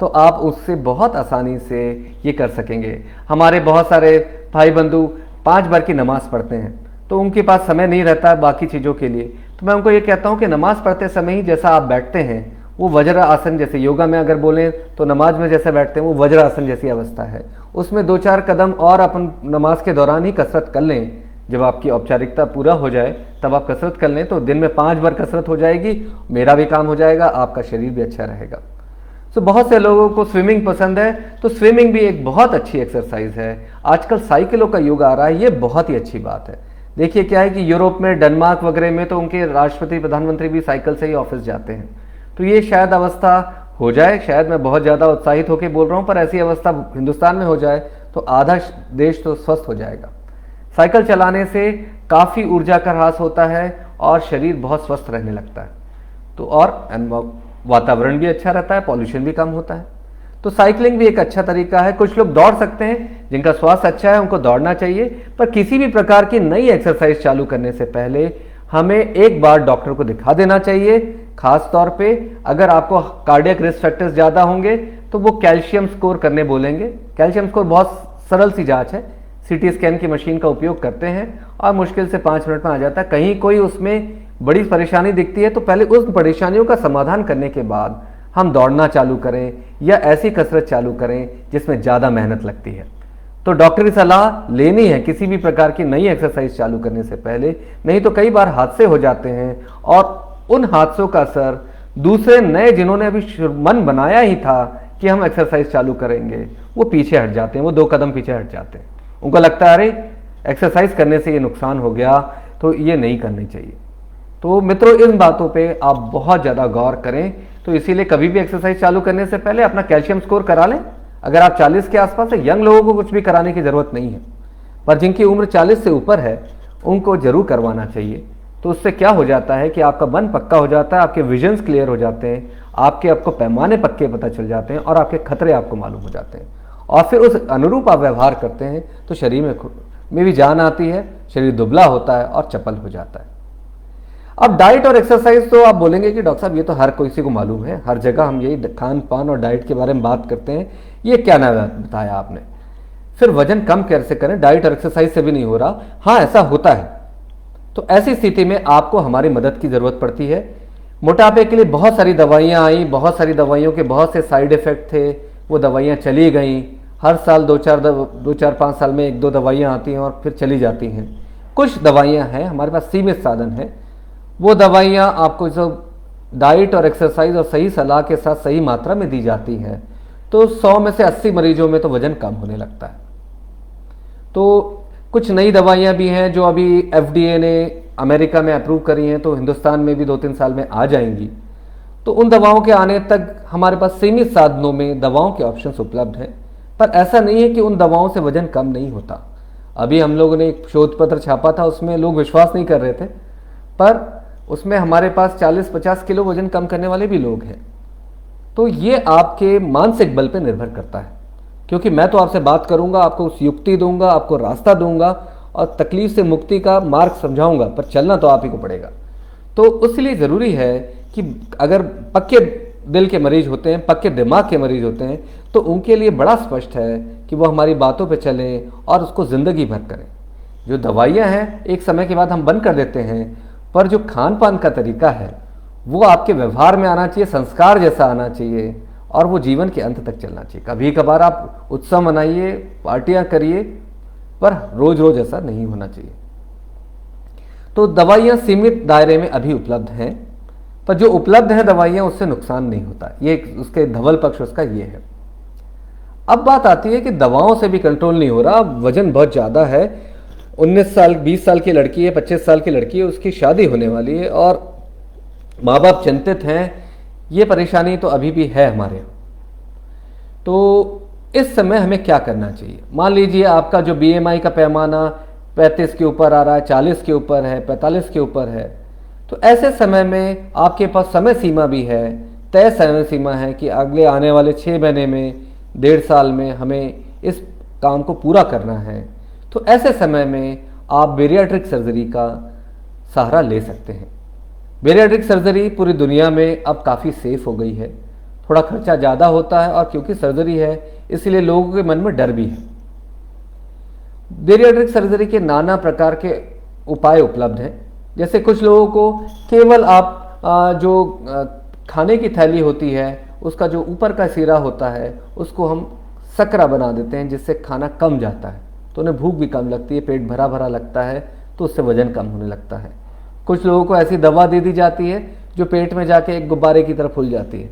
तो आप उससे बहुत आसानी से ये कर सकेंगे। हमारे बहुत सारे भाई बंधु 5 बार की नमाज पढ़ते हैं, तो उनके पास समय नहीं रहता है बाकी चीज़ों के लिए, तो मैं उनको ये कहता हूँ कि नमाज पढ़ते समय ही जैसा आप बैठते हैं वो वज्र आसन जैसे, योगा में अगर बोलें तो नमाज में जैसे बैठते हैं वो वज्र आसन जैसी अवस्था है, उसमें 2-4 कदम और अपन नमाज के दौरान ही कसरत कर लें। जब आपकी औपचारिकता पूरा हो जाए तब आप कसरत कर लें, तो दिन में 5 बार कसरत हो जाएगी, मेरा भी काम हो जाएगा, आपका शरीर भी अच्छा रहेगा। तो बहुत से लोगों को स्विमिंग पसंद है, तो स्विमिंग भी एक बहुत अच्छी एक्सरसाइज है। आजकल साइकिलों का युग आ रहा है, ये बहुत ही अच्छी बात है। देखिए क्या है कि यूरोप में, डेनमार्क वगैरह में तो उनके राष्ट्रपति प्रधानमंत्री भी साइकिल से ही ऑफिस जाते हैं, तो ये शायद अवस्था हो जाए, शायद मैं बहुत ज़्यादा उत्साहित होकर बोल रहा हूँ, पर ऐसी अवस्था हिंदुस्तान में हो जाए तो आधा देश तो स्वस्थ हो जाएगा। साइकिल चलाने से काफ़ी ऊर्जा का ह्रास होता है और शरीर बहुत स्वस्थ रहने लगता है, तो और वातावरण भी अच्छा रहता है, पॉल्यूशन भी कम होता है। तो साइकिलिंग भी एक अच्छा तरीका है। कुछ लोग दौड़ सकते हैं, जिनका स्वास्थ्य अच्छा है उनको दौड़ना चाहिए, पर किसी भी प्रकार की नई एक्सरसाइज चालू करने से पहले हमें एक बार डॉक्टर को दिखा देना चाहिए। खास तौर पे अगर आपको कार्डियक रिस्क फैक्टर्स ज़्यादा होंगे तो वो कैल्शियम स्कोर करने बोलेंगे। कैल्शियम स्कोर बहुत सरल सी जांच है, सीटी स्कैन की मशीन का उपयोग करते हैं और मुश्किल से 5 मिनट में आ जाता है। कहीं कोई उसमें बड़ी परेशानी दिखती है तो पहले उस परेशानियों का समाधान करने के बाद हम दौड़ना चालू करें या ऐसी कसरत चालू करें जिसमें ज़्यादा मेहनत लगती है। तो डॉक्टरी सलाह लेनी है किसी भी प्रकार की नई एक्सरसाइज चालू करने से पहले, नहीं तो कई बार हादसे हो जाते हैं और उन हादसों का असर दूसरे नए जिन्होंने अभी मन बनाया ही था कि हम एक्सरसाइज चालू करेंगे, वो पीछे हट जाते हैं, वो 2 कदम पीछे हट जाते हैं। उनको लगता है अरे एक्सरसाइज करने से ये नुकसान हो गया, तो ये नहीं करनी चाहिए। तो मित्रों, इन बातों पे आप बहुत ज़्यादा गौर करें। तो इसीलिए कभी भी एक्सरसाइज चालू करने से पहले अपना कैल्शियम स्कोर करा लें। अगर आप 40 के आसपास है, यंग लोगों को कुछ भी कराने की ज़रूरत नहीं है, पर जिनकी उम्र 40 से ऊपर है उनको जरूर करवाना चाहिए। तो उससे क्या हो जाता है कि आपका मन पक्का हो जाता है, आपके विजन्स क्लियर हो जाते हैं, आपको पैमाने पक्के पता चल जाते हैं और आपके खतरे आपको मालूम हो जाते हैं, और फिर उस अनुरूप आप व्यवहार करते हैं तो शरीर में भी जान आती है, शरीर दुबला होता है और चपल हो जाता है। अब डाइट और एक्सरसाइज तो आप बोलेंगे कि डॉक्टर साहब ये तो हर किसी को मालूम है, हर जगह हम यही खान पान और डाइट के बारे में बात करते हैं, ये क्या ना बताया आपने, फिर वजन कम कैसे करें, डाइट और एक्सरसाइज से भी नहीं हो रहा। हाँ, ऐसा होता है। तो ऐसी स्थिति में आपको हमारी मदद की ज़रूरत पड़ती है। मोटापे के लिए बहुत सारी दवाइयाँ आई, बहुत सारी दवाइयों के बहुत से साइड इफ़ेक्ट थे, वो दवाइयाँ चली गईं। हर साल 2-4-5 साल में 1-2 दवाइयाँ आती हैं और फिर चली जाती हैं। कुछ दवाइयाँ हैं, हमारे पास सीमित साधन है, वो दवाइयाँ आपको जो डाइट और एक्सरसाइज और सही सलाह के साथ सही मात्रा में दी जाती हैं, तो 100 में से 80 मरीजों में तो वजन कम होने लगता है। तो कुछ नई दवाइयाँ भी हैं जो अभी FDA ने अमेरिका में अप्रूव करी हैं, तो हिंदुस्तान में भी 2-3 साल में आ जाएंगी। तो उन दवाओं के आने तक हमारे पास सीमित साधनों में दवाओं के ऑप्शंस उपलब्ध हैं, पर ऐसा नहीं है कि उन दवाओं से वजन कम नहीं होता। अभी हम लोगों ने एक शोध पत्र छापा था, उसमें लोग विश्वास नहीं कर रहे थे, पर उसमें हमारे पास 40-50 किलो वजन कम करने वाले भी लोग हैं। तो ये आपके मानसिक बल पर निर्भर करता है, क्योंकि मैं तो आपसे बात करूंगा, आपको उस युक्ति दूंगा, आपको रास्ता दूंगा और तकलीफ से मुक्ति का मार्ग समझाऊंगा, पर चलना तो आप ही को पड़ेगा। तो इसलिए ज़रूरी है कि अगर पक्के दिल के मरीज होते हैं, पक्के दिमाग के मरीज होते हैं, तो उनके लिए बड़ा स्पष्ट है कि वो हमारी बातों पे चलें और उसको ज़िंदगी भर करें। जो दवाइयाँ हैं एक समय के बाद हम बंद कर देते हैं, पर जो खान पान का तरीका है वो आपके व्यवहार में आना चाहिए, संस्कार जैसा आना चाहिए, और वो जीवन के अंत तक चलना चाहिए। कभी कभार आप उत्सव मनाइए, पार्टियां करिए, पर रोज रोज ऐसा नहीं होना चाहिए। तो दवाइयां सीमित दायरे में अभी उपलब्ध हैं, पर जो उपलब्ध है दवाइयां उससे नुकसान नहीं होता, ये उसके धवल पक्ष उसका ये है। अब बात आती है कि दवाओं से भी कंट्रोल नहीं हो रहा, वजन बहुत ज़्यादा है, 19 साल 20 साल की लड़की है, 25 साल की लड़की है, उसकी शादी होने वाली है और माँ बाप चिंतित हैं। ये परेशानी तो अभी भी है हमारे यहाँ। तो इस समय हमें क्या करना चाहिए? मान लीजिए आपका जो BMI का पैमाना 35 के ऊपर आ रहा है, 40 के ऊपर है, 45 के ऊपर है, तो ऐसे समय में आपके पास समय सीमा भी है तय समय सीमा है कि अगले आने वाले 6 महीने में, 1.5 साल में हमें इस काम को पूरा करना है, तो ऐसे समय में आप बेरियाट्रिक सर्जरी का सहारा ले सकते हैं। बेरियाट्रिक सर्जरी पूरी दुनिया में अब काफ़ी सेफ हो गई है। थोड़ा खर्चा ज़्यादा होता है और क्योंकि सर्जरी है इसलिए लोगों के मन में डर भी है। बेरियाट्रिक सर्जरी के नाना प्रकार के उपाय उपलब्ध हैं। जैसे कुछ लोगों को केवल आप जो खाने की थैली होती है उसका जो ऊपर का सिरा होता है उसको हम सकरा बना देते हैं, जिससे खाना कम जाता है, तो उन्हें भूख भी कम लगती है, पेट भरा भरा लगता है, तो उससे वजन कम होने लगता है। कुछ लोगों को ऐसी दवा दे दी जाती है जो पेट में जाके एक गुब्बारे की तरह फूल जाती है,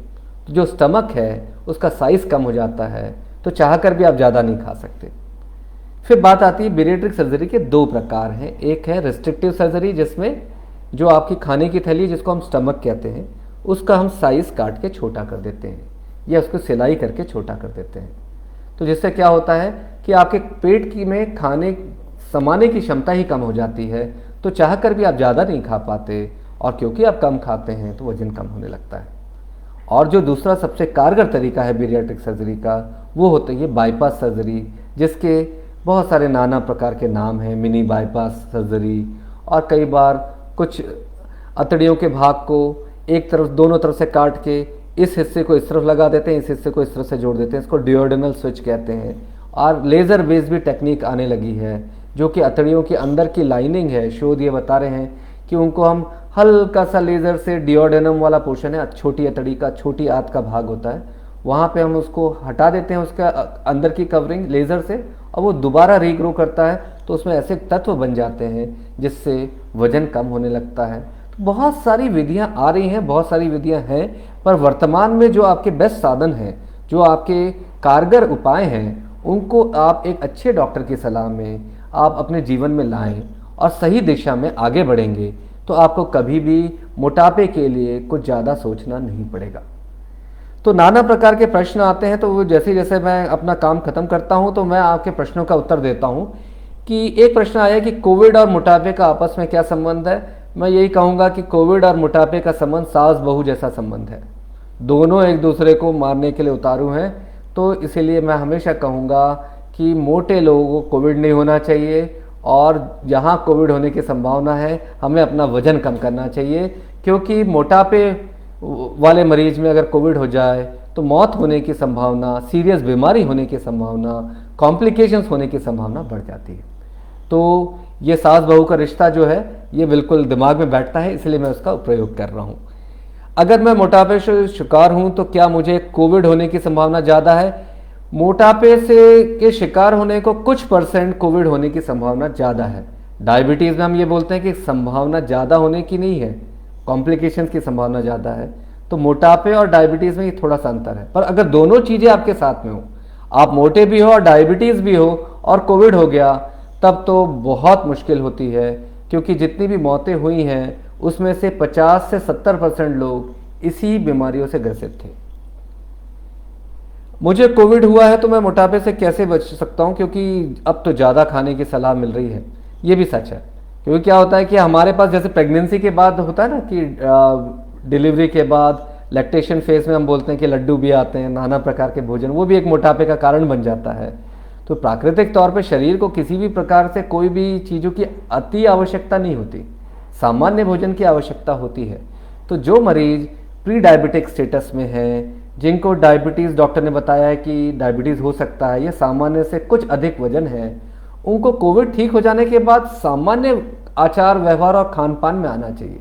तो जो स्टमक है उसका साइज कम हो जाता है, तो चाह कर भी आप ज़्यादा नहीं खा सकते। फिर बात आती है बेरियाट्रिक सर्जरी के 2 प्रकार हैं। एक है रिस्ट्रिक्टिव सर्जरी, जिसमें जो आपकी खाने की थैली जिसको हम स्टमक कहते हैं उसका हम साइज काट के छोटा कर देते हैं या उसको सिलाई करके छोटा कर देते हैं। तो जिससे क्या होता है कि आपके पेट की में खाने समाने की क्षमता ही कम हो जाती है, तो चाह कर भी आप ज़्यादा नहीं खा पाते, और क्योंकि आप कम खाते हैं तो वजन कम होने लगता है। और जो दूसरा सबसे कारगर तरीका है बेरियाट्रिक सर्जरी का, वो होता है बाईपास सर्जरी, जिसके बहुत सारे नाना प्रकार के नाम हैं। मिनी बाईपास सर्जरी, और कई बार कुछ अतड़ियों के भाग को एक तरफ दोनों तरफ से काट के इस हिस्से को इस तरफ लगा देते हैं, इस हिस्से को इस तरफ से जोड़ देते हैं, इसको डिओडेनल स्विच कहते हैं। और लेज़र बेस्ड भी टेक्निक आने लगी है, जो कि अतड़ियों के अंदर की लाइनिंग है, शोध ये बता रहे हैं कि उनको हम हल्का सा लेज़र से डिओडेनम वाला पोर्शन है, छोटी अतड़ी का, छोटी आंत का भाग होता है, वहाँ पे हम उसको हटा देते हैं, उसका अंदर की कवरिंग लेज़र से, और वो दोबारा रीग्रो करता है, तो उसमें ऐसे तत्व बन जाते हैं जिससे वजन कम होने लगता है। तो बहुत सारी विधियाँ आ रही हैं, बहुत सारी विधियाँ हैं, पर वर्तमान में जो आपके बेस्ट साधन हैं, जो आपके कारगर उपाय हैं, उनको आप एक अच्छे डॉक्टर की सलाह में आप अपने जीवन में लाएं और सही दिशा में आगे बढ़ेंगे, तो आपको कभी भी मोटापे के लिए कुछ ज़्यादा सोचना नहीं पड़ेगा। तो नाना प्रकार के प्रश्न आते हैं, तो वो जैसे जैसे मैं अपना काम खत्म करता हूं तो मैं आपके प्रश्नों का उत्तर देता हूं। कि एक प्रश्न आया कि कोविड और मोटापे का आपस में क्या संबंध है। मैं यही कहूँगा कि कोविड और मोटापे का संबंध सास बहू जैसा संबंध है, दोनों एक दूसरे को मारने के लिए उतारू हैं। तो इसीलिए मैं हमेशा कहूँगा कि मोटे लोगों को कोविड नहीं होना चाहिए, और जहाँ कोविड होने की संभावना है हमें अपना वजन कम करना चाहिए, क्योंकि मोटापे वाले मरीज में अगर कोविड हो जाए तो मौत होने की संभावना, सीरियस बीमारी होने की संभावना, कॉम्प्लिकेशंस होने की संभावना बढ़ जाती है। तो ये सास बहू का रिश्ता जो है ये बिल्कुल दिमाग में बैठता है, इसलिए मैं उसका प्रयोग कर रहा हूँ। अगर मैं मोटापे से शिकार हूँ तो क्या मुझे कोविड होने की संभावना ज़्यादा है? मोटापे से के शिकार होने को कुछ % कोविड होने की संभावना ज़्यादा है। डायबिटीज़ में हम ये बोलते हैं कि संभावना ज़्यादा होने की नहीं है, कॉम्प्लिकेशंस की संभावना ज़्यादा है। तो मोटापे और डायबिटीज़ में ये थोड़ा सा अंतर है। पर अगर दोनों चीज़ें आपके साथ में हो, आप मोटे भी हो और डायबिटीज़ भी हो और कोविड हो गया, तब तो बहुत मुश्किल होती है, क्योंकि जितनी भी मौतें हुई हैं उसमें से 50 से 70% लोग इसी बीमारियों से ग्रसित थे। मुझे कोविड हुआ है तो मैं मोटापे से कैसे बच सकता हूँ? क्योंकि अब तो ज़्यादा खाने की सलाह मिल रही है, ये भी सच है। क्योंकि क्या होता है कि हमारे पास जैसे प्रेगनेंसी के बाद होता है ना कि डिलीवरी के बाद लैक्टेशन फेज में हम बोलते हैं कि लड्डू भी आते हैं, नाना प्रकार के भोजन, वो भी एक मोटापे का कारण बन जाता है। तो प्राकृतिक तौर पे शरीर को किसी भी प्रकार से कोई भी चीज़ों की अति आवश्यकता नहीं होती, सामान्य भोजन की आवश्यकता होती है। तो जो मरीज प्री डायबिटिक स्टेटस में है, जिनको डायबिटीज़ डॉक्टर ने बताया है कि डायबिटीज़ हो सकता है या सामान्य से कुछ अधिक वजन है, उनको कोविड ठीक हो जाने के बाद सामान्य आचार व्यवहार और खान पान में आना चाहिए।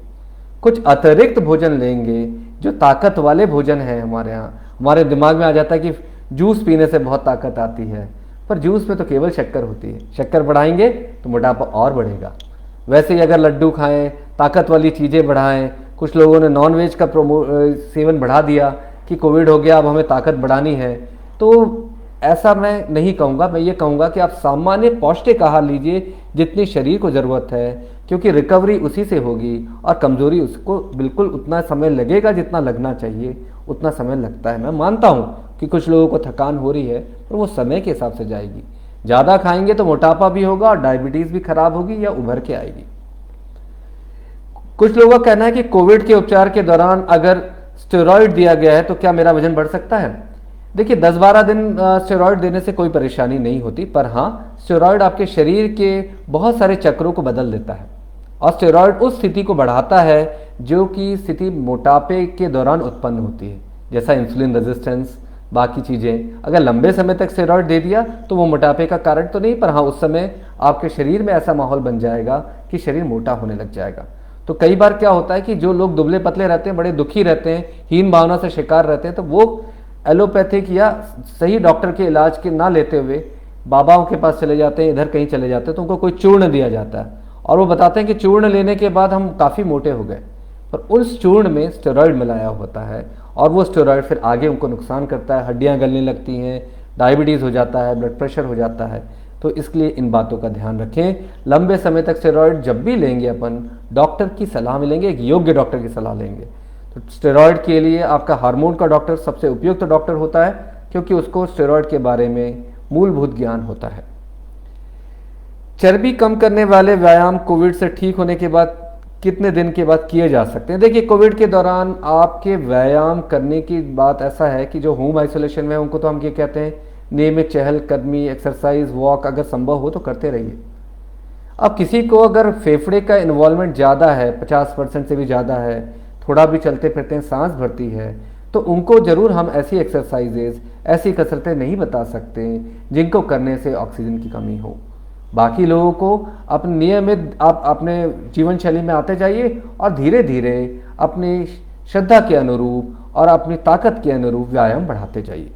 कुछ अतिरिक्त भोजन लेंगे जो ताकत वाले भोजन है। हमारे यहाँ हमारे दिमाग में आ जाता है कि जूस पीने से बहुत ताकत आती है, पर जूस में तो केवल शक्कर होती है। शक्कर बढ़ाएंगे तो मोटापा और बढ़ेगा। वैसे ही अगर लड्डू खाएं, ताकत वाली चीज़ें बढ़ाएं, कुछ लोगों ने नॉनवेज का सेवन बढ़ा दिया कि कोविड हो गया अब हमें ताकत बढ़ानी है, तो ऐसा मैं नहीं कहूँगा। मैं ये कहूँगा कि आप सामान्य पौष्टिक आहार लीजिए जितनी शरीर को ज़रूरत है, क्योंकि रिकवरी उसी से होगी और कमज़ोरी उसको बिल्कुल उतना समय लगेगा जितना लगना चाहिए, उतना समय लगता है। मैं मानता हूँ कि कुछ लोगों को थकान हो रही है, पर वो समय के हिसाब से जाएगी। ज़्यादा खाएंगे तो मोटापा भी होगा और डायबिटीज़ भी खराब होगी या उभर के आएगी। कुछ लोगों का कहना है कि कोविड के उपचार के दौरान अगर स्टेरॉइड दिया गया है तो क्या मेरा वजन बढ़ सकता है? देखिए 10-12 दिन स्टेरॉइड देने से कोई परेशानी नहीं होती, पर हाँ स्टेरॉइड आपके शरीर के बहुत सारे चक्रों को बदल देता है और स्टेरॉइड उस स्थिति को बढ़ाता है जो कि स्थिति मोटापे के दौरान उत्पन्न होती है, जैसा इंसुलिन रेजिस्टेंस, बाकी चीज़ें। अगर लंबे समय तक स्टेरॉइड दे दिया तो वो मोटापे का कारण तो नहीं, पर हाँ उस समय आपके शरीर में ऐसा माहौल बन जाएगा कि शरीर मोटा होने लग जाएगा। तो कई बार क्या होता है कि जो लोग दुबले पतले रहते हैं, बड़े दुखी रहते हैं, हीन भावना से शिकार रहते हैं, तो वो एलोपैथिक या सही डॉक्टर के इलाज के ना लेते हुए बाबाओं के पास चले जाते हैं, इधर कहीं चले जाते हैं, तो उनको कोई चूर्ण दिया जाता है और वो बताते हैं कि चूर्ण लेने के बाद हम काफ़ी मोटे हो गए, पर उस चूर्ण में स्टेरॉइड मिलाया होता है और वो स्टेरॉइड फिर आगे उनको नुकसान करता है, हड्डियां गलने लगती हैं, डायबिटीज़ हो जाता है, ब्लड प्रेशर हो जाता है। तो इसलिए इन बातों का ध्यान रखें। लंबे समय तक स्टेरॉइड जब भी लेंगे अपन, डॉक्टर की सलाह में लेंगे, एक योग्य डॉक्टर की सलाह लेंगे। तो स्टेरॉइड के लिए आपका हार्मोन का डॉक्टर सबसे उपयुक्त डॉक्टर होता है, क्योंकि उसको स्टेरॉइड के बारे में मूलभूत ज्ञान होता है। चर्बी कम करने वाले व्यायाम कोविड से ठीक होने के बाद कितने दिन के बाद किए जा सकते हैं? देखिए कोविड के दौरान आपके व्यायाम करने की बात ऐसा है कि जो होम आइसोलेशन में है उनको तो हम ये कहते हैं नियमित चहलकदमी, एक्सरसाइज, वॉक अगर संभव हो तो करते रहिए। अब किसी को अगर फेफड़े का इन्वॉल्वमेंट ज़्यादा है, 50% से भी ज़्यादा है, थोड़ा भी चलते फिरते हैं, सांस भरती है, तो उनको ज़रूर हम ऐसी एक्सरसाइजेज, ऐसी कसरतें नहीं बता सकते जिनको करने से ऑक्सीजन की कमी हो। बाकी लोगों को अपने नियमित आप अपने जीवन शैली में आते जाइए और धीरे धीरे अपनी श्रद्धा के अनुरूप और अपनी ताकत के अनुरूप व्यायाम बढ़ाते जाइए।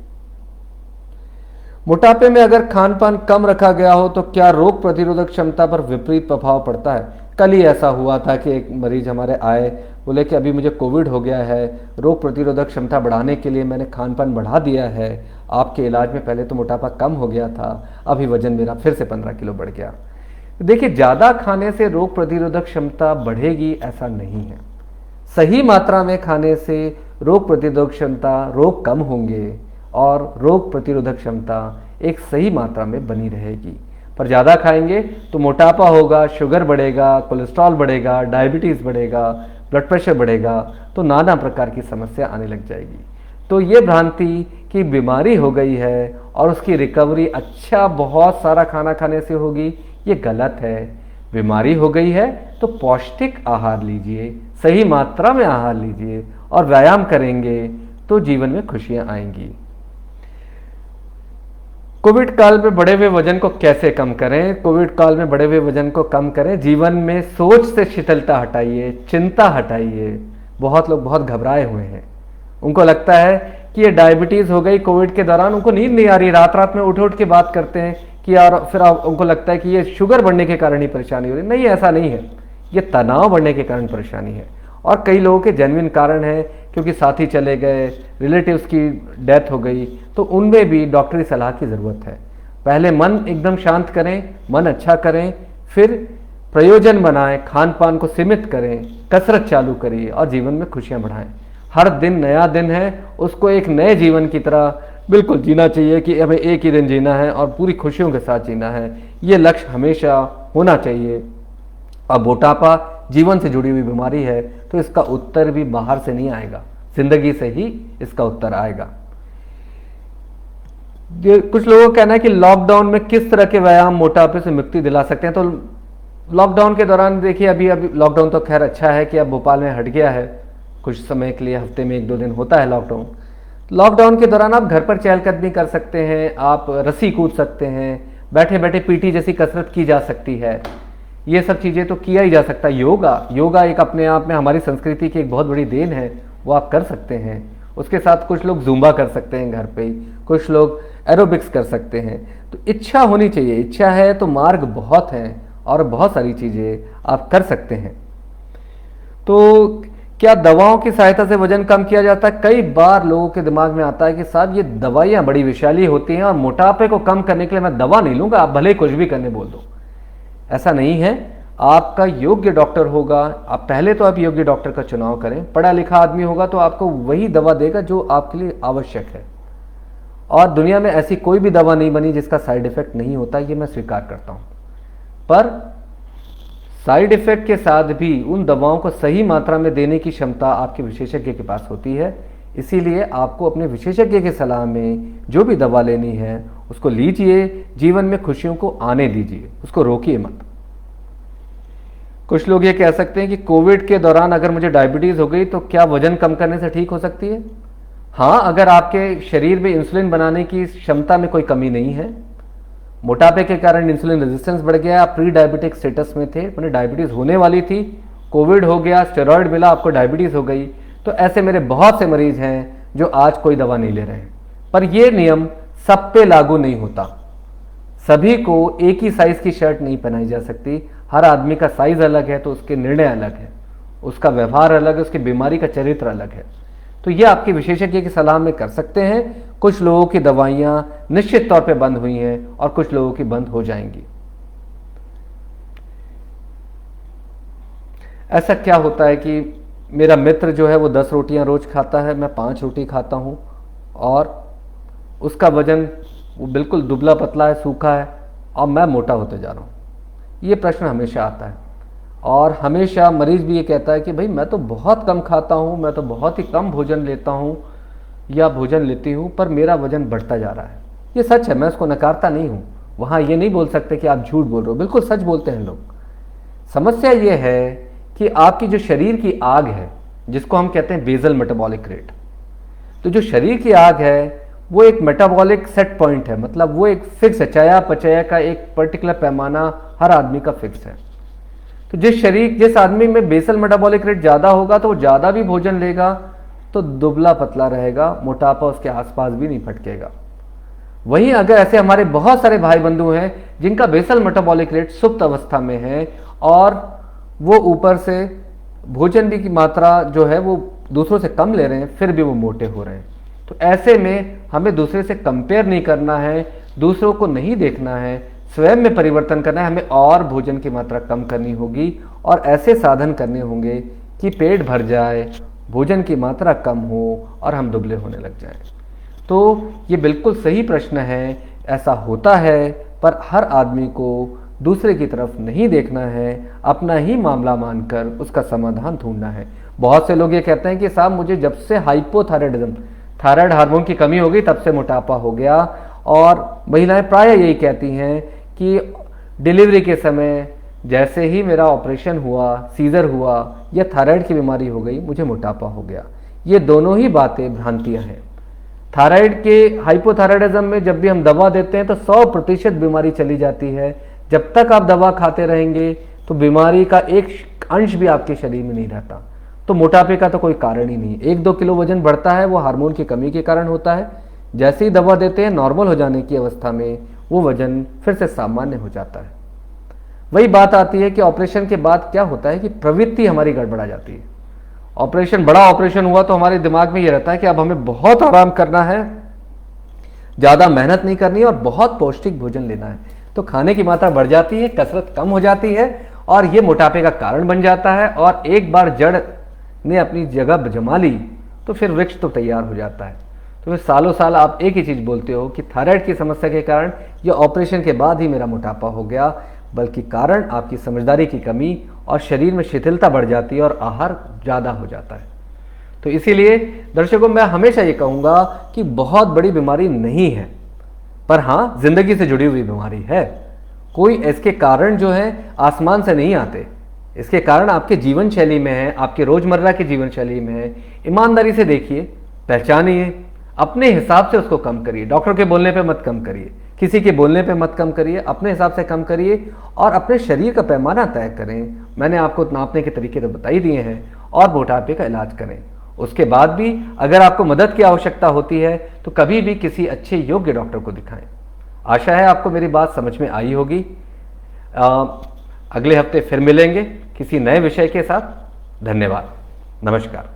मोटापे में अगर खान पान कम रखा गया हो तो क्या रोग प्रतिरोधक क्षमता पर विपरीत प्रभाव पड़ता है? कल ही ऐसा हुआ था कि एक मरीज हमारे आए, बोले कि अभी मुझे कोविड हो गया है, रोग प्रतिरोधक क्षमता बढ़ाने के लिए मैंने खान पान बढ़ा दिया है, आपके इलाज में पहले तो मोटापा कम हो गया था, अभी वजन मेरा फिर से 15 किलो बढ़ गया। देखिए ज़्यादा खाने से रोग प्रतिरोधक क्षमता बढ़ेगी ऐसा नहीं है। सही मात्रा में खाने से रोग प्रतिरोधक क्षमता, रोग कम होंगे और रोग प्रतिरोधक क्षमता एक सही मात्रा में बनी रहेगी। पर ज़्यादा खाएंगे तो मोटापा होगा, शुगर बढ़ेगा, कोलेस्ट्रॉल बढ़ेगा, डायबिटीज़ बढ़ेगा, ब्लड प्रेशर बढ़ेगा, तो नाना प्रकार की समस्या आने लग जाएगी। तो ये भ्रांति कि बीमारी हो गई है और उसकी रिकवरी अच्छा बहुत सारा खाना खाने से होगी, ये गलत है। बीमारी हो गई है तो पौष्टिक आहार लीजिए, सही मात्रा में आहार लीजिए और व्यायाम करेंगे तो जीवन में खुशियां आएंगी। कोविड काल में बढ़े हुए वजन को कैसे कम करें? कोविड काल में बढ़े हुए वजन को कम करें, जीवन में सोच से शिथिलता हटाइए, चिंता हटाइए। बहुत लोग बहुत घबराए हुए हैं, उनको लगता है कि ये डायबिटीज़ हो गई कोविड के दौरान, उनको नींद नहीं आ रही, रात रात में उठ उठ के बात करते हैं कि यार, फिर उनको लगता है कि ये शुगर बढ़ने के कारण ही परेशानी हो रही। नहीं, ऐसा नहीं है, ये तनाव बढ़ने के कारण परेशानी है। और कई लोगों के जेन्युइन कारण है, क्योंकि साथी चले गए, रिलेटिव्स की डेथ हो गई, तो उनमें भी डॉक्टरी सलाह की ज़रूरत है। पहले मन एकदम शांत करें, मन अच्छा करें, फिर प्रयोजन बनाएं, खान पान को सीमित करें, कसरत चालू करिए और जीवन में खुशियां बढ़ाएं। हर दिन नया दिन है, उसको एक नए जीवन की तरह बिल्कुल जीना चाहिए कि हमें एक ही दिन जीना है और पूरी खुशियों के साथ जीना है। ये लक्ष्य हमेशा होना चाहिए। अब मोटापा जीवन से जुड़ी हुई बीमारी है, तो इसका उत्तर भी बाहर से नहीं आएगा, जिंदगी से ही इसका उत्तर आएगा। कुछ लोगों का कहना है कि लॉकडाउन में किस तरह के व्यायाम मोटापे से मुक्ति दिला सकते हैं। तो लॉकडाउन के दौरान देखिए, अभी लॉकडाउन तो खैर अच्छा है कि अब भोपाल में हट गया है, कुछ समय के लिए हफ्ते में 1-2 दिन होता है लॉकडाउन। लॉकडाउन के दौरान आप घर पर चहलकदमी कर सकते हैं, आप रस्सी कूद सकते हैं, बैठे बैठे पीटी जैसी कसरत की जा सकती है। ये सब चीज़ें तो किया ही जा सकता है। योगा एक अपने आप में हमारी संस्कृति की एक बहुत बड़ी देन है, वो आप कर सकते हैं। उसके साथ कुछ लोग जुम्बा कर सकते हैं घर पे ही, कुछ लोग एरोबिक्स कर सकते हैं। तो इच्छा होनी चाहिए, इच्छा है तो मार्ग बहुत हैं और बहुत सारी चीज़ें आप कर सकते हैं। तो क्या दवाओं की सहायता से वजन कम किया जाता है? कई बार लोगों के दिमाग में आता है कि साहब ये दवाइयाँ बड़ी विषैली होती हैं और मोटापे को कम करने के लिए मैं दवा नहीं लूँगा, आप भले ही कुछ भी करने बोल दो। ऐसा नहीं है, आपका योग्य डॉक्टर होगा। आप पहले तो आप योग्य डॉक्टर का चुनाव करें। पढ़ा लिखा आदमी होगा तो आपको वही दवा देगा जो आपके लिए आवश्यक है। और दुनिया में ऐसी कोई भी दवा नहीं बनी जिसका साइड इफेक्ट नहीं होता, ये मैं स्वीकार करता हूँ। पर साइड इफेक्ट के साथ भी उन दवाओं को सही मात्रा में देने की क्षमता आपके विशेषज्ञ के पास होती है। इसीलिए आपको अपने विशेषज्ञ की सलाह में जो भी दवा लेनी है उसको लीजिए, जीवन में खुशियों को आने दीजिए, उसको रोकिए मत। कुछ लोग ये कह सकते हैं कि कोविड के दौरान अगर मुझे डायबिटीज हो गई तो क्या वजन कम करने से ठीक हो सकती है? हाँ, अगर आपके शरीर में इंसुलिन बनाने की क्षमता में कोई कमी नहीं है, मोटापे के कारण इंसुलिन रेजिस्टेंस बढ़ गया, आप प्री डायबिटिक स्टेटस में थे, मैंने डायबिटीज होने वाली थी, कोविड हो गया, स्टेरॉइड मिला, आपको डायबिटीज हो गई, तो ऐसे मेरे बहुत से मरीज हैं जो आज कोई दवा नहीं ले रहे हैं। पर यह नियम सब पे लागू नहीं होता। सभी को एक ही साइज की शर्ट नहीं पहनाई जा सकती। हर आदमी का साइज अलग है तो उसके निर्णय अलग है, उसका व्यवहार अलग है, उसकी बीमारी का चरित्र अलग है। तो ये आपके विशेषज्ञ की सलाह में कर सकते हैं। कुछ लोगों की दवाइयां निश्चित तौर पे बंद हुई हैं और कुछ लोगों की बंद हो जाएंगी। ऐसा क्या होता है कि मेरा मित्र जो है वो 10 रोटियां रोज खाता है, मैं 5 रोटी खाता हूं और उसका वजन वो बिल्कुल दुबला पतला है, सूखा है और मैं मोटा होते जा रहा हूं। ये प्रश्न हमेशा आता है और हमेशा मरीज भी ये कहता है कि भाई मैं तो बहुत कम खाता हूं, मैं तो बहुत ही कम भोजन लेता हूं या भोजन लेती हूं, पर मेरा वजन बढ़ता जा रहा है। ये सच है, मैं उसको नकारता नहीं हूं। वहां ये नहीं बोल सकते कि आप झूठ बोल रहे हो, बिल्कुल सच बोलते हैं लोग। समस्या ये है कि आपकी जो शरीर की आग है, जिसको हम कहते हैं बेसल मेटाबॉलिक रेट, तो जो शरीर की आग है वो एक मेटाबॉलिक सेट पॉइंट है, मतलब वो एक फिक्स है, चया पचया का एक पर्टिकुलर पैमाना हर आदमी का फिक्स है। तो जिस आदमी में बेसल मेटाबॉलिक रेट ज्यादा होगा तो वो ज्यादा भी भोजन लेगा तो दुबला पतला रहेगा, मोटापा उसके आसपास भी नहीं फटकेगा। वहीं अगर ऐसे हमारे बहुत सारे भाई बंधु हैं जिनका बेसल मेटाबॉलिक रेट सुप्त अवस्था में है और वो ऊपर से भोजन भी की मात्रा जो है वो दूसरों से कम ले रहे हैं, फिर भी वो मोटे हो रहे हैं, तो ऐसे में हमें दूसरे से कंपेयर नहीं करना है, दूसरों को नहीं देखना है, स्वयं में परिवर्तन करना है। हमें और भोजन की मात्रा कम करनी होगी और ऐसे साधन करने होंगे कि पेट भर जाए, भोजन की मात्रा कम हो और हम दुबले होने लग जाएं। तो ये बिल्कुल सही प्रश्न है, ऐसा होता है, पर हर आदमी को दूसरे की तरफ नहीं देखना है, अपना ही मामला मानकर उसका समाधान ढूंढना है। बहुत से लोग ये कहते हैं कि साहब मुझे जब से हाइपोथायराइडिज्म, थायराइड हार्मोन की कमी हो गई, तब से मोटापा हो गया। और महिलाएं प्राय यही कहती हैं कि डिलीवरी के समय जैसे ही मेरा ऑपरेशन हुआ, सीजर हुआ या थायराइड की बीमारी हो गई, मुझे मोटापा हो गया। ये दोनों ही बातें भ्रांतियां हैं। थायराइड के हाइपोथायराइडिज्म में जब भी हम दवा देते हैं तो 100% बीमारी चली जाती है। जब तक आप दवा खाते रहेंगे तो बीमारी का एक अंश भी आपके शरीर में नहीं रहता। तो मोटापे का तो कोई कारण ही नहीं। 1-2 किलो वजन बढ़ता है, वो हार्मोन की कमी के कारण होता है। जैसे ही दवा देते हैं नॉर्मल हो जाने की अवस्था में वो वजन फिर से सामान्य हो जाता है। वही बात आती है कि ऑपरेशन के बाद क्या होता है कि प्रवृत्ति हमारी गड़बड़ा जाती है। बड़ा ऑपरेशन हुआ तो हमारे दिमाग में ये रहता है कि अब हमें बहुत आराम करना है, ज्यादा मेहनत नहीं करनी है और बहुत पौष्टिक भोजन लेना है। तो खाने की मात्रा बढ़ जाती है, कसरत कम हो जाती है और ये मोटापे का कारण बन जाता है। और एक बार जड़ ने अपनी जगह जमा ली तो फिर वृक्ष तो तैयार हो जाता है। तो फिर सालों साल आप एक ही चीज बोलते हो कि थायराइड की समस्या के कारण या ऑपरेशन के बाद ही मेरा मोटापा हो गया, बल्कि कारण आपकी समझदारी की कमी और शरीर में शिथिलता बढ़ जाती है और आहार ज्यादा हो जाता है। तो इसीलिए दर्शकों, मैं हमेशा ये कहूंगा कि बहुत बड़ी बीमारी नहीं है, पर हाँ जिंदगी से जुड़ी हुई बीमारी है। कोई इसके कारण जो है आसमान से नहीं आते, इसके कारण आपके जीवन शैली में है, आपके रोजमर्रा की जीवन शैली में है। ईमानदारी से देखिए, पहचानिए, अपने हिसाब से उसको कम करिए। डॉक्टर के बोलने पे मत कम करिए, किसी के बोलने पे मत कम करिए, अपने हिसाब से कम करिए और अपने शरीर का पैमाना तय करें। मैंने आपको नापने के तरीके तो बता ही दिए हैं और मोटापे का इलाज करें। उसके बाद भी अगर आपको मदद की आवश्यकता होती है तो कभी भी किसी अच्छे योग्य डॉक्टर को दिखाएं। आशा है आपको मेरी बात समझ में आई होगी। अगले हफ्ते फिर मिलेंगे किसी नए विषय के साथ। धन्यवाद, नमस्कार।